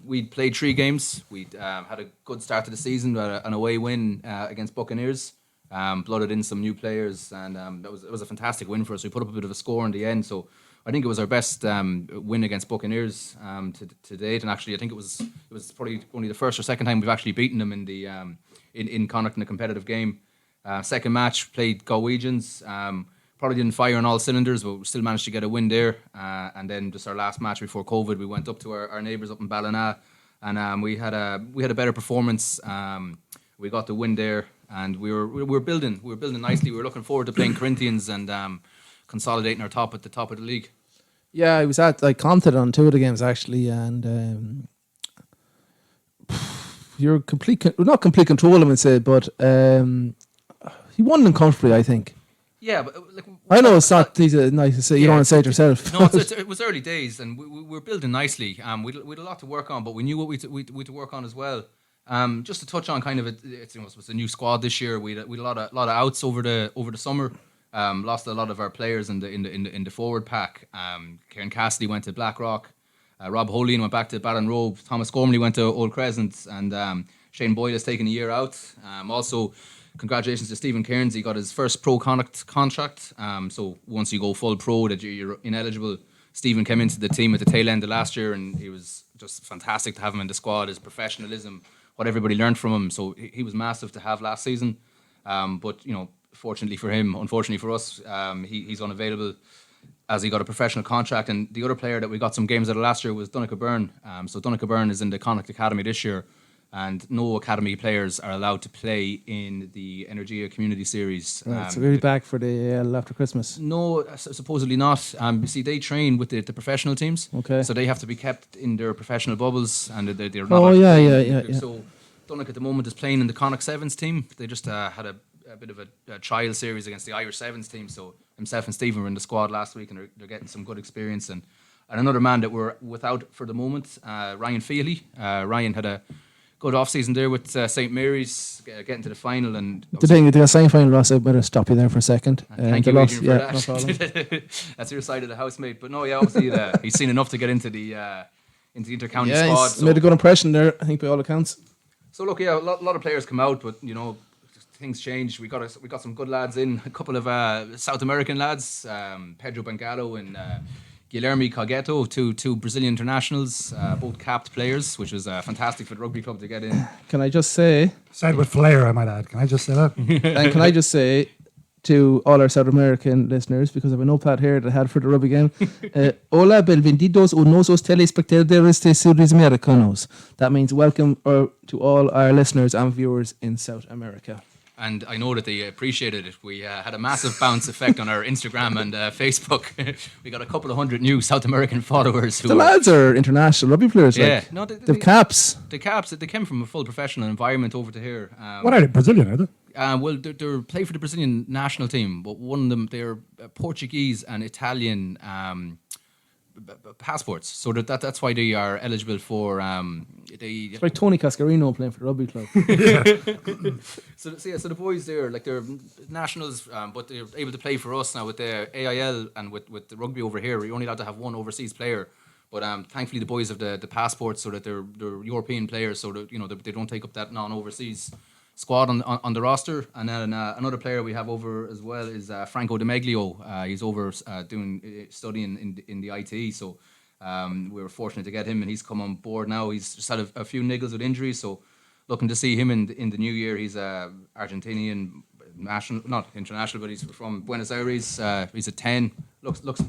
we played 3 games. We had a good start to the season, an away win against Buccaneers. Blooded in some new players, and it was a fantastic win for us. We put up a bit of a score in the end, so I think it was our best win against Buccaneers to date. And actually, I think it was probably only the first or second time we've actually beaten them in the in Connacht in a competitive game. Second match played Galwegians. Probably didn't fire on all cylinders, but we still managed to get a win there. And then just our last match before COVID, we went up to our neighbours up in Ballina, and we had a better performance. We got the win there, and we were building nicely. We were looking forward to playing Corinthians and consolidating our top at the top of the league. Yeah, I was at commented on 2 of the games actually, and you're not complete control, I would say, but he won them comfortably, I think. Yeah, but I know it's not nice to say. You don't want to say it yourself. No, it was early days, and we were building nicely. We had a lot to work on, but we knew what we had to work on as well. Just to touch on kind of it's a new squad this year. We had a lot of outs over the summer. Lost a lot of our players in the forward pack. Kieran Cassidy went to Blackrock. Rob Holean went back to Ballinrobe. Thomas Gormley went to Old Crescent, and Shane Boyle has taken a year out. Also, congratulations to Stephen Cairns. He got his first pro contract. So once you go full pro, that you're ineligible. Stephen came into the team at the tail end of last year, and he was just fantastic to have him in the squad. His professionalism, what everybody learned from him. So he was massive to have last season. But fortunately for him, unfortunately for us, he's unavailable as he got a professional contract. And the other player that we got some games out of last year was Donncha Byrne. So Donncha Byrne is in the Connacht Academy this year, and no academy players are allowed to play in the Energia Community Series. Right, so we'll be back for the after Christmas. No, supposedly not. You see, they train with the professional teams. Okay. So they have to be kept in their professional bubbles, and they're not. Oh, yeah. So Donncha at the moment is playing in the Connacht Sevens team. They just had a bit of a trial series against the Irish Sevens team. So himself and Stephen were in the squad last week, and they're getting some good experience. And another man that we're without for the moment, Ryan Feely. Ryan had a good off-season there with St. Mary's, getting to the final. And the thing with the semi-final, Ross, I better stop you there for a second. Thank you, Adrian, for that. No problem. That's your side of the house, mate. But no, yeah, obviously he's seen enough to get into the inter-county squad. He's made a good impression there, I think, by all accounts. So look, yeah, a lot of players come out, but things change. We got some good lads in, a couple of South American lads, Pedro Bengalo and Guilherme Cagueto, two Brazilian internationals, both capped players, which was fantastic for the rugby club to get in. Can I just say... Said with flair, I might add. Can I just say that? And can I just say to all our South American listeners, because I have a notepad here that I had for the rugby game, Hola, bienvenidos unosos telespectadores de Sudamericanos. That means welcome to all our listeners and viewers in South America. And I know that they appreciated it. We had a massive bounce effect on our Instagram and Facebook. We got a couple of hundred new South American followers. The lads are international rugby players. Yeah, no, they've caps. The caps. They came from a full professional environment over to here. What are they? Brazilian, are they? Well, they're play for the Brazilian national team, but one of them, they're Portuguese and Italian passports, so that's why they are eligible for. It's like Tony Cascarino playing for the rugby club. So the boys there, like they're nationals, but they're able to play for us now with the AIL and with the rugby over here. We're only allowed to have one overseas player, But thankfully the boys have the passports so that they're European players, so that they don't take up that non-overseas squad on the roster. And then another player we have over as well is Franco De Meglio. He's over studying in the IT, so we were fortunate to get him, and he's come on board now. He's just had a few niggles with injuries, so looking to see him in the new year. He's Argentinian, not international, but he's from Buenos Aires. He's a 10. Looks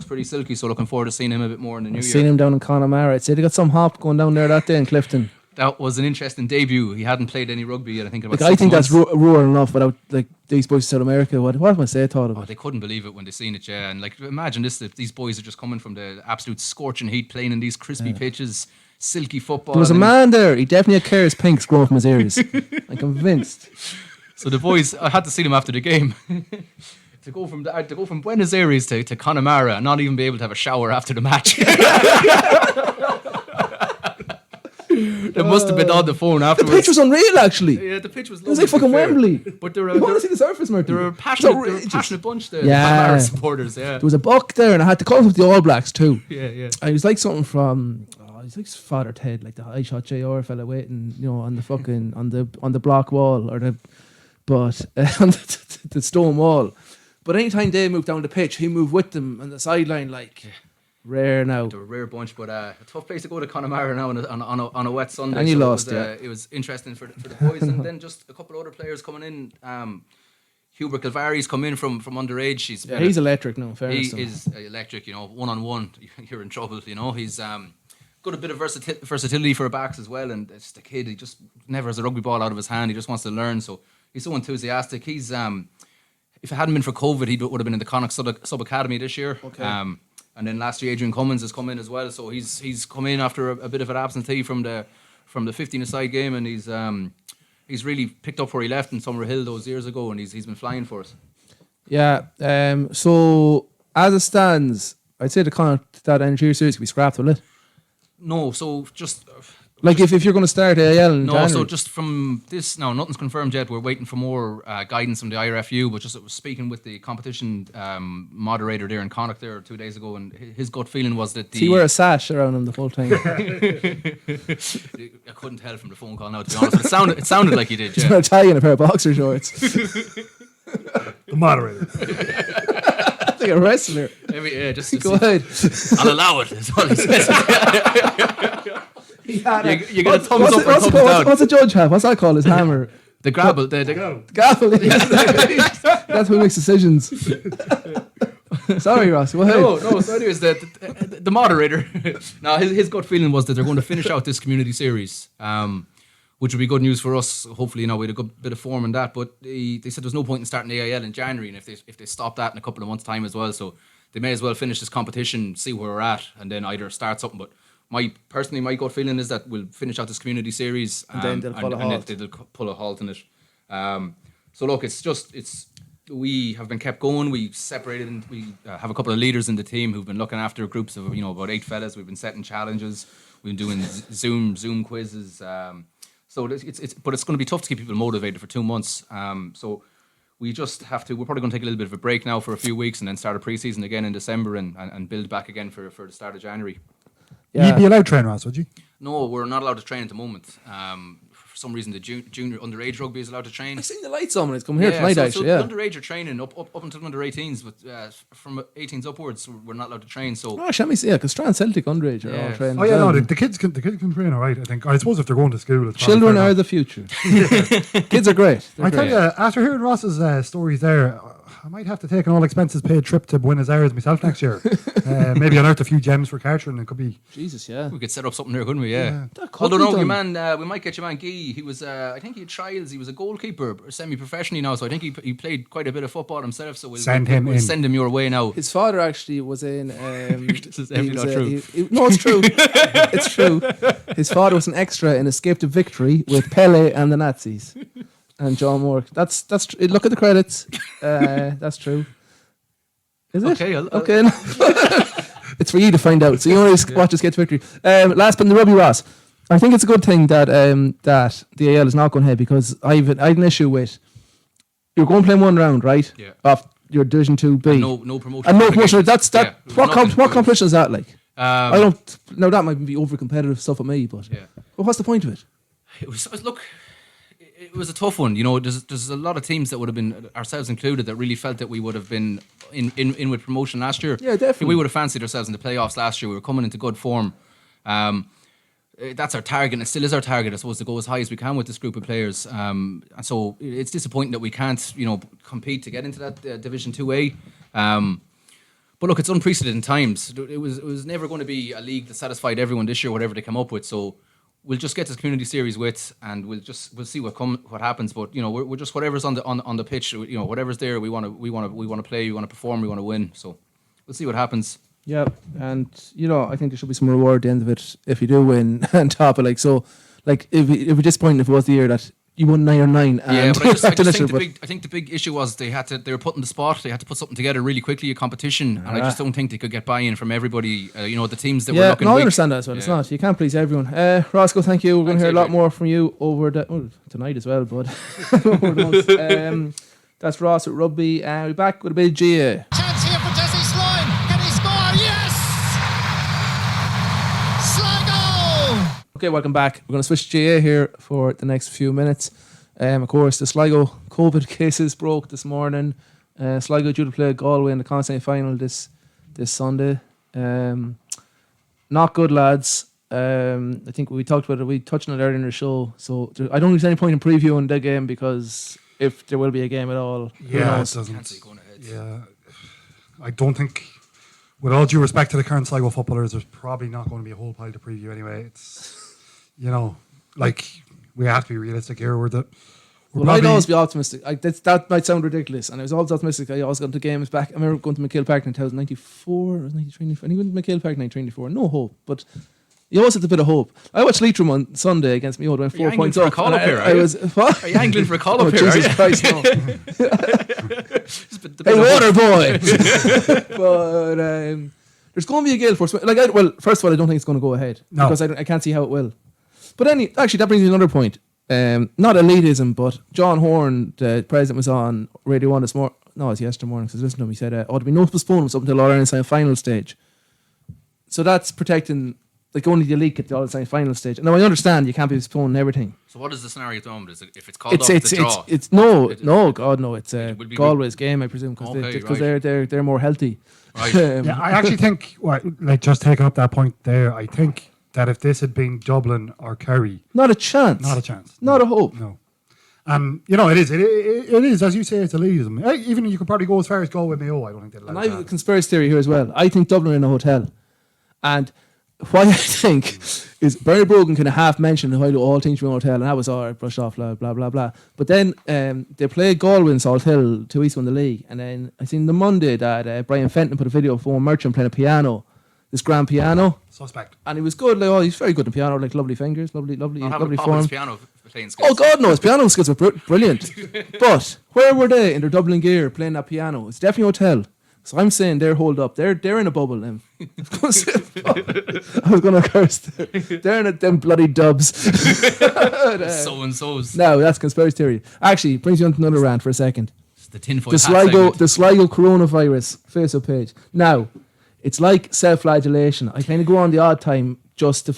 pretty silky, so looking forward to seeing him a bit more in the new year. Seen him down in Connemara. I'd say they got some hop going down there that day in Clifton. That was an interesting debut. He hadn't played any rugby yet. I think that's rural enough without these boys in South America. What am I say? Thought of it. They couldn't believe it when they seen it. Yeah, and imagine this: that these boys are just coming from the absolute scorching heat, playing in these crispy pitches, silky football. There was a man there. He definitely had Kerr's pinks growing from his ears. I'm convinced. So the boys, I had to see them after the game. To go from Buenos Aires to Connemara and not even be able to have a shower after the match. They must have been on the phone afterwards. The pitch was unreal, actually. Yeah, the pitch was lovely. It was like fucking Wembley. But they're want to see the surface, Martin. They're a passionate bunch, the Connemara supporters. Yeah, there was a buck there, and I had to call him with the All Blacks too. Yeah. And he was like something from. He's like Father Ted, like the high shot JR fella waiting, on the fucking on the block wall on the stone wall. But anytime they moved down the pitch, he moved with them on the sideline, rare now. They're a rare bunch, but a tough place to go to Connemara now on a wet Sunday. And you lost, It was interesting for the boys, and then just a couple of other players coming in. Hubert Calvari's come in from underage. He's electric now. He is electric. 1-on-1, you're in trouble. He's got a bit of versatility for backs as well, and it's the kid. He just never has a rugby ball out of his hand. He just wants to learn, so he's so enthusiastic. He's if it hadn't been for COVID, he would have been in the Connacht Sub Academy this year. Okay. And then last year, Adrian Cummins has come in as well. So he's come in after a bit of an absentee from the 15-a-side game, and he's really picked up where he left in Summerhill those years ago, and he's been flying for us. Yeah. So as it stands, I'd say the Connacht that entry series could be scrapped, will it? No. So just. If you're going to start AIL in January. So just from this, no, nothing's confirmed yet. We're waiting for more guidance from the IRFU, but just speaking with the competition moderator there in Connacht there 2 days ago, and his gut feeling was that he wear a sash around him the whole time. I couldn't tell from the phone call now, to be honest, but it sounded like he did, yeah. He's wearing a pair of boxer shorts. The moderator. Like a wrestler. Just go ahead. I'll allow it. That's all he says. You get a thumbs up or thumbs down. What's a judge have? What's that called? His hammer? The gavel. The gavel. That's who makes decisions. Sorry, Ross. Go ahead. No. So anyways, the moderator. Now his gut feeling was that they're going to finish out this community series, which would be good news for us. Hopefully, we had a good bit of form in that. But they said there's no point in starting the AIL in January, and if they stop that in a couple of months' time as well, so they may as well finish this competition, see where we're at, and then either start something. But my gut feeling is that we'll finish out this community series, and then they'll pull a halt. They'll pull a halt in it. So look, we have been kept going. We separated, and we have a couple of leaders in the team who've been looking after groups of about 8 fellas. We've been setting challenges. We've been doing Zoom quizzes. So but it's going to be tough to keep people motivated for 2 months. So we just have to. We're probably going to take a little bit of a break now for a few weeks, and then start a pre-season again in December, and build back again for the start of January. Yeah. You'd be allowed to train, Ross, would you? No, we're not allowed to train at the moment. For some reason, the junior underage rugby is allowed to train. I've seen the lights on when it's coming here tonight, actually. So the underage are training up until under 18s, but from 18s upwards, we're not allowed to train. So let me see, because Strand Celtic underage are all training. Oh yeah, no, the kids can train all right. I think. I suppose if they're going to school, it's children are the future. Kids are great. I tell you, after hearing Ross's stories there, I might have to take an all expenses paid trip to Buenos Aires myself next year. Maybe unearth a few gems for Cartron. It could be. Jesus, yeah. We could set up something there, couldn't we? Yeah. Although no, your man, we might get your man Guy. He was, I think he had trials. He was a goalkeeper, semi-professionally now. So I think he played quite a bit of football himself. So we'll send him your way now. His father actually was in. This is not true. No, it's true. It's true. His father was an extra in Escape to Victory with Pele and the Nazis. And John Moore. That's look at the credits. That's true. Is it? Okay. Okay. It's for you to find out. So you only watch Escape to Victory. Last but in the Rugby, Ross. I think it's a good thing that that the AL is not going ahead, because I had an issue with you're going to play one round, right? Yeah. Of your Division 2B. No promotion. And no promotion. What competition is that like? I don't. Now that might be over competitive stuff with me, but what's the point of it? It was a tough one. You know, there's a lot of teams that would have been, ourselves included, that really felt that we would have been in with promotion last year. Yeah, definitely. We would have fancied ourselves in the playoffs last year. We were coming into good form. That's our target, and it still is our target, I suppose, to go as high as we can with this group of players. And so it's disappointing that we can't, compete to get into that Division 2A. But look, it's unprecedented times. It was never going to be a league that satisfied everyone this year, whatever they come up with. So we'll just get this community series and we'll see what happens. But we're just whatever's on the pitch. Whatever's there, we want to play, we want to perform, we want to win. So we'll see what happens. Yeah, and I think there should be some reward at the end of it if you do win and top it. It'd be disappointing if it was the year that you won 9 or 9. Yeah, but I think the big issue was they were put in the spot. They had to put something together really quickly, a competition, and I just don't think they could get buy-in from everybody. The teams that were looking. I understand that as well. It's not, you can't please everyone. Roscoe, thank you. We're going to hear a lot more from you over tonight as well, but that's Ross at Rugby. We're back with a bit of GA. Chance here for Jesse Sloan. Can he score? Yes! Sligo! Okay, welcome back. We're going to switch GA here for the next few minutes. Of course, the Sligo COVID cases broke this morning. Sligo due to play Galway in the Conn final this Sunday. Not good, lads. I think we talked about it. We touched on it earlier in the show. So I don't think there's any point in previewing the game because if there will be a game at all, it doesn't. Yeah, I don't think. With all due respect to the current Sligo footballers, there's probably not going to be a whole pile to preview anyway. It's we have to be realistic here. I'd always be optimistic. That might sound ridiculous, and I was always optimistic. I always got into games back. I remember going to McHale Park in 1994 or 1994. And he went to McHale Park in 1994. No hope, but you always had a bit of hope. I watched Leitrim on Sunday against Mayo. Went 4 points up. Are you angling for a call up here? Jesus Christ, no. Hey, water boy. But there's going to be a gale force. First of all, I don't think it's going to go ahead because I can't see how it will. But actually, that brings me to another point. Not elitism, but John Horn, the president, was on Radio 1 this morning. No, it's yesterday morning. Because listen to him, he said, "There'll be no postponements up until All Ireland final stage." So that's protecting only the elite at the All Ireland final stage. Now I understand you can't be postponing everything. So what is the scenario at the moment? Is it if it's called off the draw? It's God no. It's Galway's game, I presume, because they're more healthy. Right. I actually think, just taking up that point there, I think that if this had been Dublin or Kerry, not a chance, not a hope. No. It is, as you say, it's elitism. Even you could probably go as far as Galway Mayo. I don't think they'll. And I have a conspiracy theory here as well. I think Dublin are in a hotel, and what I think is Barry Brogan kind of half mentioned why do all things from a hotel, and that was all right, brushed off, blah blah blah blah. But then they played Galway in Salt Hill 2 weeks in the league, and then I seen the Monday that Brian Fenton put a video of Owen Merchant playing a piano. This grand piano. Suspect. And he was good. He's very good at piano. Lovely fingers, lovely form. Piano playing skills. Oh God, no! His piano skills were brilliant. But where were they in their Dublin gear playing that piano? It's definitely a hotel. So I'm saying they're holed up. They're in a bubble. Then I was going to curse. They're in them bloody dubs. So and so's. No, that's conspiracy theory. Actually, brings you on to another rant for a second. It's the tinfoil the Sligo coronavirus Facebook page. Now, it's like self-flagellation. I kind of go on the odd time just to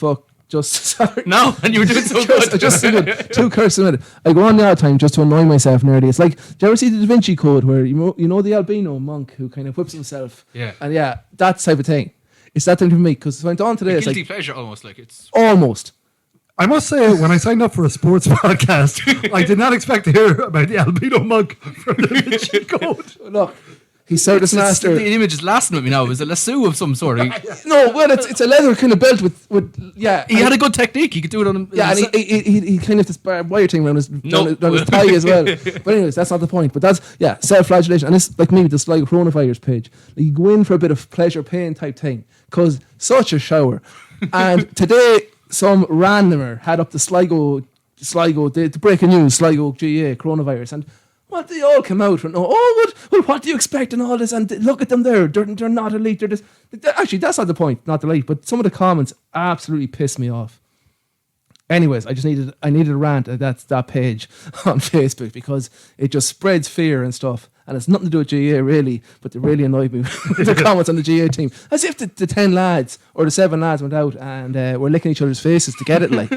sorry. No, and you were doing so good. Just a minute, 2 curses a minute. I go on the odd time just to annoy myself nearly. It's like, do you ever see the Da Vinci Code where you know the albino monk who kind of whips himself? Yeah. And that type of thing. It's that thing for me because I went on today. Guilty pleasure almost, like it's almost. I must say, when I signed up for a sports podcast, I did not expect to hear about the albino monk from the Da Vinci Code. Look. He's Circus Master. The image is lasting with me now. It was a lasso of some sort. No, well, it's a leather kind of belt with He had a good technique. He could do it on him. Yeah, and he kind of this barbed wire thing around his tie as well. But anyways, that's not the point. But that's self-flagellation. And it's like me with the Sligo coronavirus page. Like, you go in for a bit of pleasure pain type thing because such a shower. And today, some randomer had up the Sligo, the breaking news, Sligo GA coronavirus, and what they all come out and what do you expect and all this, and look at them there, they're not elite, they're just, actually that's not the point, not elite, but some of the comments absolutely piss me off. Anyways, I needed a rant at that page on Facebook because it just spreads fear and stuff, and it's nothing to do with GA really, but they really annoyed me with their comments on the GA team. As if the 10 lads or the 7 lads went out and were licking each other's faces to get it, like.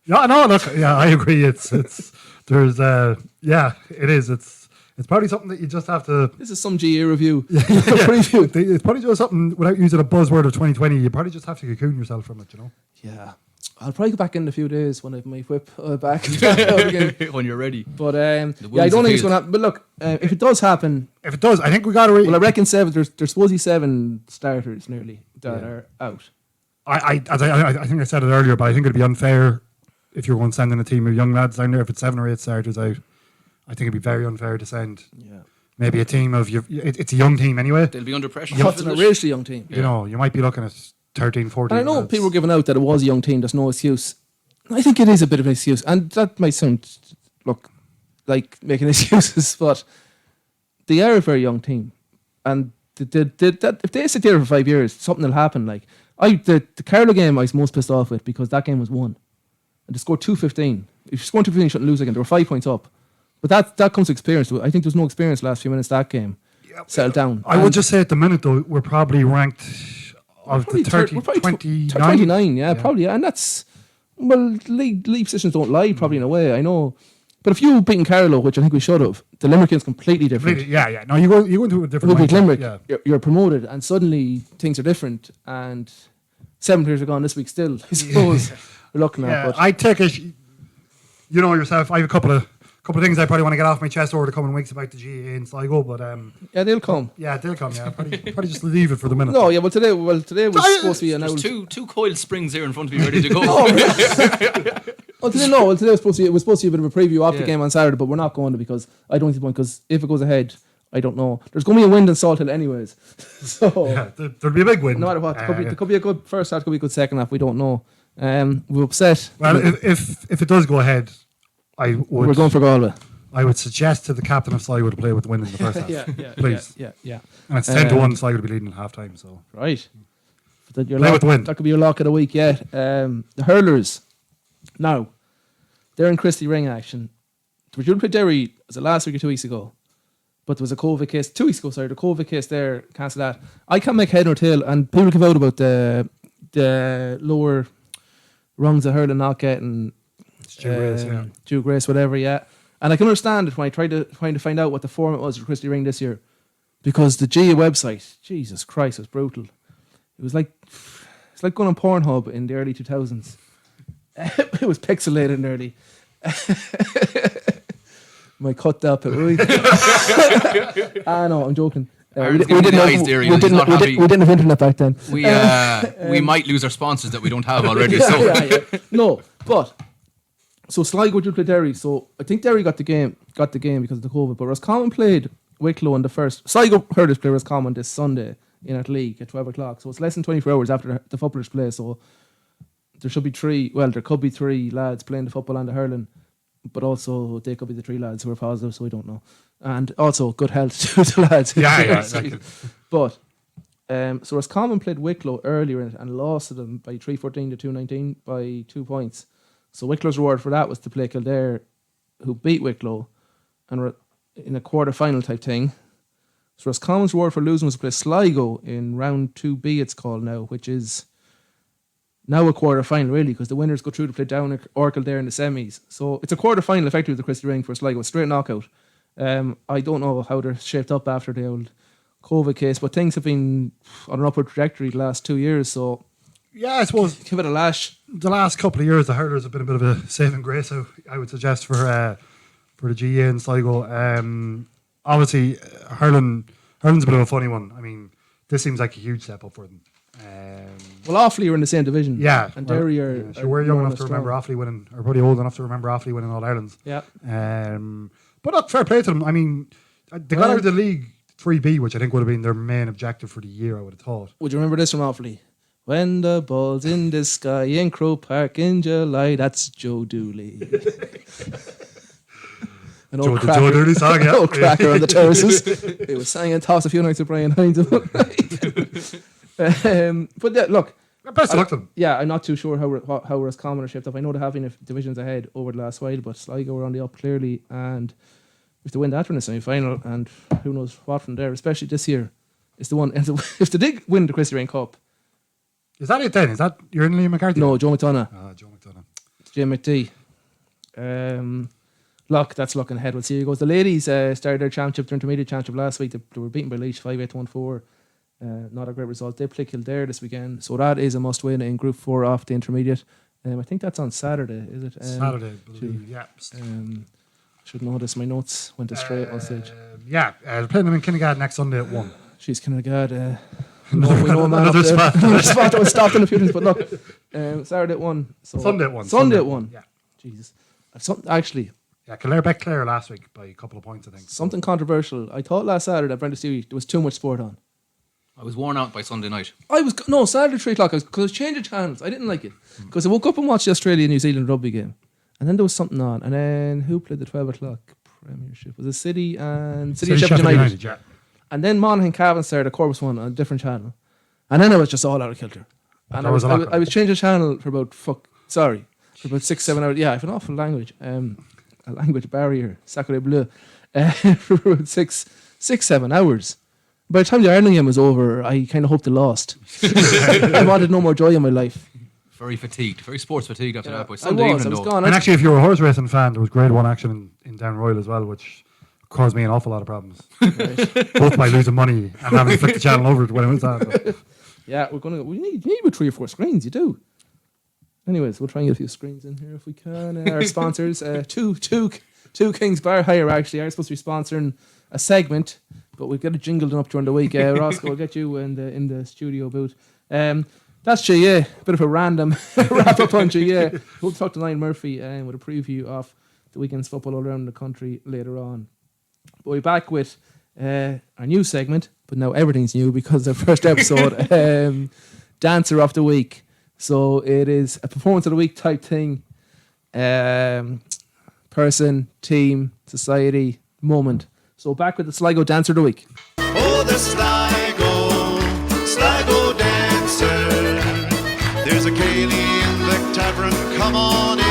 Yeah, no, look, yeah, I agree. It is. It's probably something that you just have to. This is some GA review. Preview. It's probably just something, without using a buzzword of 2020, you probably just have to cocoon yourself from it, you know? Yeah. I'll probably go back in a few days when I have my whip back again. When you're ready. But I don't think it's going to happen. But look, if it does happen. If it does, I think we got to. Well, I reckon 7. There's supposedly 7 starters nearly that are out. I think I said it earlier, but I think it'd be unfair if you're going to send in a team of young lads down there. If it's 7 or 8 starters out, I think it'd be very unfair to send. Yeah. Maybe a team of it's a young team anyway. They'll be under pressure. It's a racially young team. You know, you might be looking at 13, 14. And I know people were giving out that it was a young team. There's no excuse. I think it is a bit of an excuse, and that might sound like making excuses, but they are a very young team, and if they sit there for 5 years, something will happen. Like the Carlow game, I was most pissed off with because that game was won, and they scored 2-15. If you score 2-15, you shouldn't lose again. They were 5 points up. But that comes with experience. I think there was no experience last few minutes that game. Settled down. I would just say at the minute, though, we're probably ranked of the 30, 29. 29, yeah, probably. Yeah. And that's, well, league positions don't lie, probably in a way, I know. But if you beaten Carlow, which I think we should have, the Limerick is completely different. Yeah. No, you go into a different mindset. Limerick, you're promoted, and suddenly things are different. And 7 players are gone this week still, I suppose. We're looking at. But I take it, you know yourself, I have a couple of things I probably want to get off my chest over the coming weeks about the GAA in Sligo, but yeah, they'll come. Yeah, they'll come. Yeah, probably just leave it for the minute. No, yeah, well today was supposed to be an There's two coiled springs here in front of you, ready to go. Today was supposed to be a bit of a preview of the game on Saturday, but we're not going to because I don't think because if it goes ahead, I don't know. There's going to be a wind in Salt Hill anyways, so yeah, there'll be a big wind. No matter what, there could be a good first half, could be a good second half. We don't know. We're upset. Well, if it does go ahead. We're going for Galway. I would suggest to the captain of Sligo to play with the wind in the first half. Please. Yeah. And it's 10-1, Sligo to be leading at half time. So. Right. Play with the wind. That could be your lock of the week, yeah. The Hurlers. Now, they're in Christie Ring action. They were due to play Derry, was it last week or 2 weeks ago? But there was a COVID case, 2 weeks ago, sorry. The COVID case there, cancel that. I can't make head nor tail, and people give out about the lower rungs of hurling not getting due grace, whatever, yeah. And I can understand it when I tried to find out what the format was for Christie Ring this year, because the GA website, Jesus Christ, was brutal. It was like going on Pornhub in the early 2000s. It was pixelated nearly. Might cut that bit. No, I'm joking. We didn't have internet back then. We might lose our sponsors that we don't have already. Yeah. No, but so Sligo did play Derry. So I think Derry got the game because of the COVID. But Roscommon played Wicklow in the first. Sligo Hurlers play Roscommon this Sunday in Atleague at 12 o'clock. So it's less than 24 hours after the footballers play. So there should be there could be 3 lads playing the football and the hurling. But also they could be the 3 lads who are positive, so we don't know. And also good health to the lads. Yeah, exactly. But so Roscommon played Wicklow earlier and lost to them by 3-14 to 2-19 by 2 points. So Wicklow's reward for that was to play Kildare, who beat Wicklow, and were in a quarter-final type thing. So Roscommon's reward for losing was to play Sligo in round 2B, it's called now, which is now a quarter-final, really, because the winners go through to play down or Kildare in the semis. So it's a quarter-final, effectively, with the Christie Ring for Sligo. It's straight knockout. I don't know how they're shaped up after the old COVID case, but things have been on an upward trajectory the last 2 years, so yeah, I suppose give it a lash. The last couple of years, the hurlers have been a bit of a saving grace, I would suggest, for the GA in Sligo. Obviously, hurling's a bit of a funny one. I mean, this seems like a huge step up for them. Well, Offaly are in the same division. Yeah. And Derry are... Yeah, so we're young enough to remember Offaly winning, or probably old enough to remember Offaly winning All Irelands. Yeah. But look, fair play to them. I mean, they got out of the league 3B, which I think would have been their main objective for the year, I would have thought. Would you remember this from Offaly? When the ball's in the sky in Crow Park in July, that's Joe Dooley. An old cracker, Joe Dooley song, yeah. Old cracker on the terraces. It was sang and tossed a few nights with Brian Hines. But yeah, look. Best of luck to them. Yeah, I'm not too sure how Roscommon are shaped up. I know they're having divisions ahead over the last while, but Sligo were on the up clearly, and have to win that in the semi-final, and who knows what from there. Especially this year, it's the one. If they did win the Christy Rain Cup, is that it then? Is that you're in Liam McCarthy? No, Joe McDonough. Joe McDonough. Jim McD. Look, that's looking ahead. We'll see how it goes. The ladies started their championship, their intermediate championship last week. They were beaten by Laois 5-8-1-4. Not a great result. They play Kildare this weekend, so that is a must-win in Group 4 off the intermediate. I think that's on Saturday, is it? Saturday, I believe, yeah. Should know this. My notes went astray at one stage. They're playing them in Kinnegad next Sunday at 1. She's Kinnegad. We know a man up there. Another spot that was stopped in a few things, but look, Saturday at 1. So Sunday at 1. Sunday at 1. Yeah. Jesus. Actually. Yeah, Kildare beat Clare last week by a couple of points, I think. Something controversial. I thought last Saturday at Brenda Stewie there was too much sport on. I was worn out by Sunday night. Saturday 3 o'clock, because I was changing channels. I didn't like it. Because I woke up and watched the Australia-New Zealand rugby game. And then there was something on. And then who played the 12 o'clock Premiership? Was it City and Sheffield United? Yeah. And then Monaghan Cavan started a Corpus one on a different channel. And then I was just all out of kilter. And I was changing channel for about 6-7 hours. Yeah, I have an awful language. A language barrier. Sacre bleu. For about 6-7 hours. By the time the Ireland game was over, I kind of hoped they lost. I wanted no more joy in my life. Very fatigued, very sports fatigued after that. By I Sunday was evening, gone. And actually, if you're a horse racing fan, there was Grade 1 action in Down Royal as well, which caused me an awful lot of problems. Right. Both by losing money and having to flick the channel over when it was on. Yeah, we need about 3 or 4 screens. You do. Anyways, we'll try and get a few screens in here if we can. Our sponsors, two Kings Bar Hire actually are supposed to be sponsoring a segment, but we'll get it jingled up during the week. Roscoe, we'll get you in the studio booth. That's GA, bit of a random wrap up on GA. We'll talk to Niall Murphy with a preview of the weekend's football all around the country later on. But we're back with our new segment, but now everything's new because of the first episode, Dancer of the Week. So it is a performance of the week type thing. Person, team, society, moment. So back with the Sligo Dancer of the Week. Oh, the Sligo Dancer. There's a Kaylee in the tavern, come on in.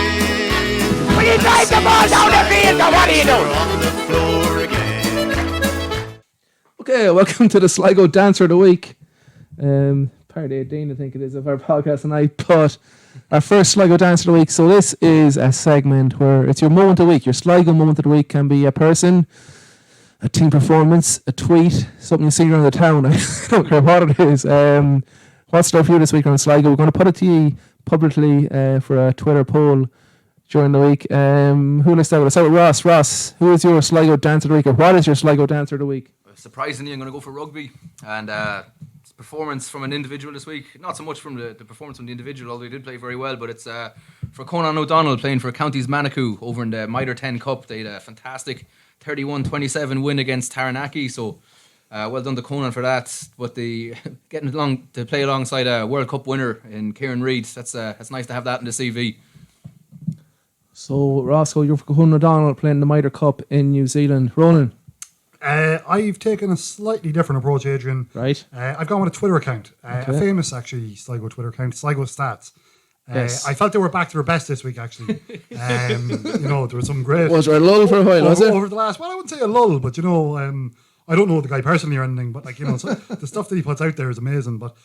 When you drive the ball down the field, what do you do? On the floor again. Okay, welcome to the Sligo Dancer of the Week. Part 18, I think it is, of our podcast tonight. But our first Sligo Dancer of the Week. So this is a segment where it's your moment of the week. Your Sligo moment of the week can be a person, a team performance, a tweet, something you see around the town. I don't care what it is. What's there for you this week around Sligo? We're going to put it to you publicly for a Twitter poll during the week. Who let's start with? Let's start with Ross. Ross, who is your Sligo Dancer of the Week, or what is your Sligo Dancer of the Week? Surprisingly, I'm going to go for rugby and performance from an individual this week. Not so much from the performance from the individual, although he did play very well, but it's for Conan O'Donnell playing for Counties Manikou over in the Mitre 10 Cup. They had a fantastic 31-27 win against Taranaki, so well done to Conan for that. But getting along to play alongside a World Cup winner in Kieran Reid, that's nice to have that in the CV. So Roscoe, you're for Conan O'Donnell playing the Mitre Cup in New Zealand. Ronan? I've taken a slightly different approach, Adrian. Right. I've gone with a Twitter account, a famous actually Sligo Twitter account, Sligo Stats. Yes. I felt they were back to their best this week, actually. There was some great. Was there a lull for a while? Was it over the last? Well, I wouldn't say a lull, but I don't know the guy personally or anything, but so the stuff that he puts out there is amazing. But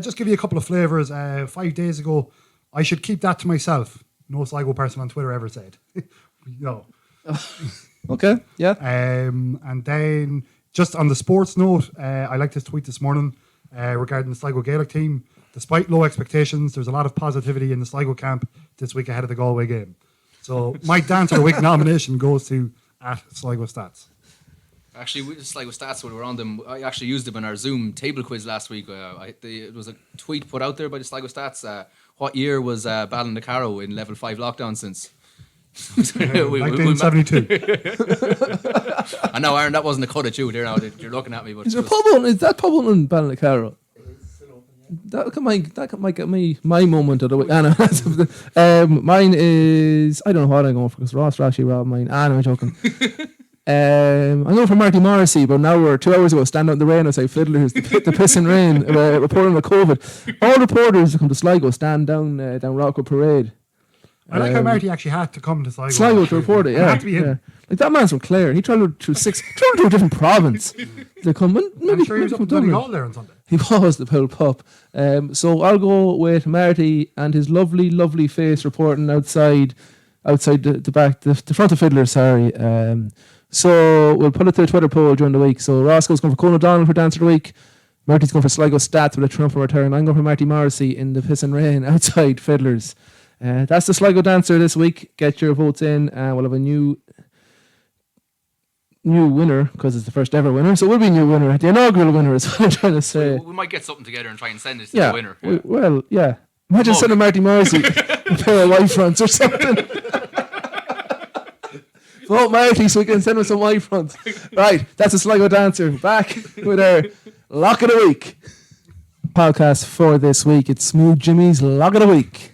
just give you a couple of flavors. 5 days ago, I should keep that to myself. No Sligo person on Twitter ever said. No. Okay, yeah. And then just on the sports note, I liked his tweet this morning regarding the Sligo Gaelic team. Despite low expectations, there's a lot of positivity in the Sligo camp this week ahead of the Galway game. So my Dancer of the Week nomination goes to @Sligo Stats. Actually, Sligo Stats, when we were on them, I actually used them in our Zoom table quiz last week. It was a tweet put out there by the Sligo Stats. What year was Ballinacaro in level 5 lockdown since? 1972. I know, Aaron, that wasn't a cut at you there now. You're looking at me. But is that pub in Ballinacaro? That might get me my moment of the week. Mine is, I don't know what I'm going for because Ross actually robbed mine. No, I'm joking. I'm going for Marty Morrissey, but now we're 2 hours ago standing out in the rain outside Fiddlers, the pissing rain, reporting the COVID. All reporters who come to Sligo stand down Rockwood Parade. I like how Marty actually had to come to Sligo. Sligo to report it, yeah. Had to be in. Yeah. Like that man's from Clare. He travelled through a different province. They come in, I'm sure he was up in Donegal there on Sunday. He was the pull pup. So I'll go with Marty and his lovely, lovely face reporting outside the front of Fiddler, sorry. So we'll put it to a Twitter poll during the week. So Roscoe's going for Conor O'Donnell for Dancer of the Week. Marty's going for Sligo Stats with a triumphant return. I'm going for Marty Morrissey in the piss and rain outside Fiddlers. That's the Sligo Dancer this week. Get your votes in. We'll have a new winner because it's the first ever winner. So we'll be a new winner. The inaugural winner is what I'm trying to say. We might get something together and try and send it to the winner. Yeah. Imagine sending Marty Morrissey a pair of white fronts or something. Vote Marty so we can send him some white fronts. Right, that's a Sligo Dancer. Back with our Lock of the Week podcast for this week. It's Smooth Jimmy's Lock of the Week.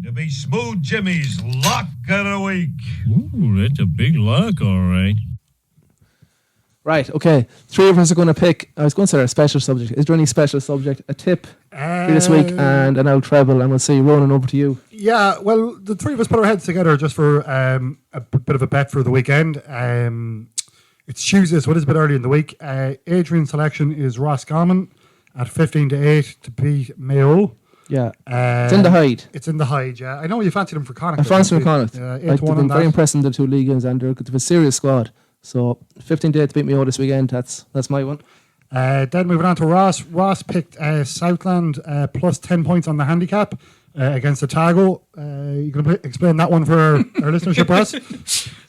To be Smooth Jimmy's Lock of the Week. Ooh, that's a big lock, all right. Right, okay. 3 of us are going to pick, I was going to say our special subject. Is there any special subject? A tip for this week and an out treble, and we'll see. Ronan, over to you. Yeah, well, the 3 of us put our heads together just for a bit of a bet for the weekend. It's Tuesday, so it is a bit early in the week. Adrian's selection is Roscommon at 15-8 to beat Mayo. Yeah, it's in the Hyde. It's in the Hyde, yeah. I know you fancied them for Connacht. I fancied them for Connacht. 8-1 they've been very impressive in the 2 leagues, and they're a serious squad. So 15-8 to beat Mayo this weekend. That's my one. Then moving on to Ross. Ross picked Southland plus 10 points on the handicap against Otago. You can explain that one for our listenership, Ross?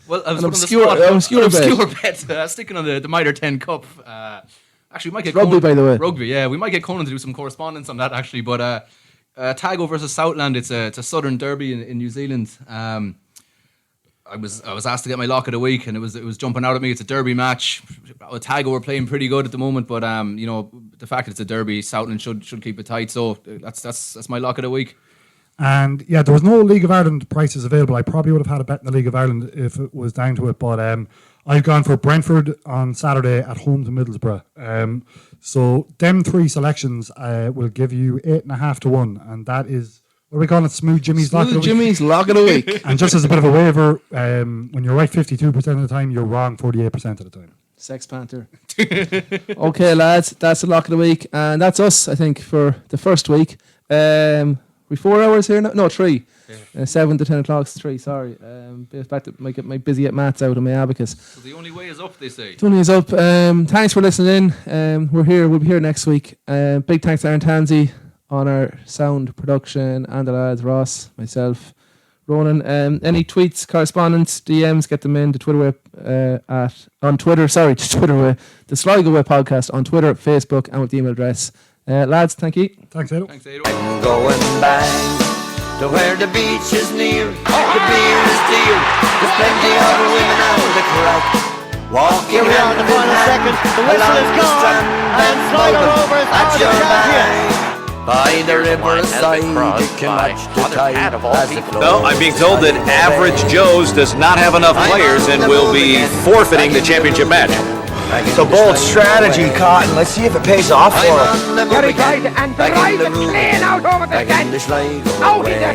Well, I was an obscure bet. Sticking on the Mitre 10 Cup. Actually, we might get Rugby, Conan, by the way. Rugby, yeah. We might get Conan to do some correspondence on that, actually. But Otago versus Southland, it's a Southern Derby in New Zealand. I was asked to get my Lock of the Week, and it was jumping out at me. It's a Derby match. Otago were playing pretty good at the moment, but the fact that it's a Derby, Southland should keep it tight. So that's my Lock of the Week. And yeah, there was no League of Ireland prices available. I probably would have had a bet in the League of Ireland if it was down to it, but I've gone for Brentford on Saturday at home to Middlesbrough. So them 3 selections will give you 8.5 to 1, and that is. What are we calling it? Smooth Jimmy's Lock of the Week? Jimmy's Lock of the Week. And just as a bit of a waiver, when you're right 52% of the time, you're wrong 48% of the time. Sex Panther. Okay, lads, that's the Lock of the Week. And that's us, I think, for the first week. We 4 hours here now? No, 3. 7 to 10 o'clock, 3, sorry. Back to get my busy at maths out of my abacus. So the only way is up, they say. The only way is up. Thanks for listening in. We'll be here next week. Big thanks to Aaron Tansey on our sound production, and the lads, Ross, myself, Ronan. Any tweets, correspondence, DMs, get them in to Twitter the Sligo Way Podcast on Twitter, Facebook, and with the email address. Lads, thank you. Thanks, Edo. I'm going back to where the beach is near, the beer is dear, there's plenty of women out the crack. Walking Here we are in the final second. The whistle is gone, and Sligo Rovers are the champions. By the riverside, you can watch the tide as it flows. No, I'm being told that Average Joe's does not have enough players and will be forfeiting the championship match. It's a bold strategy, Cotton. Let's see if it pays off for him. Gary tried and drives it clean out over the fence. Out in the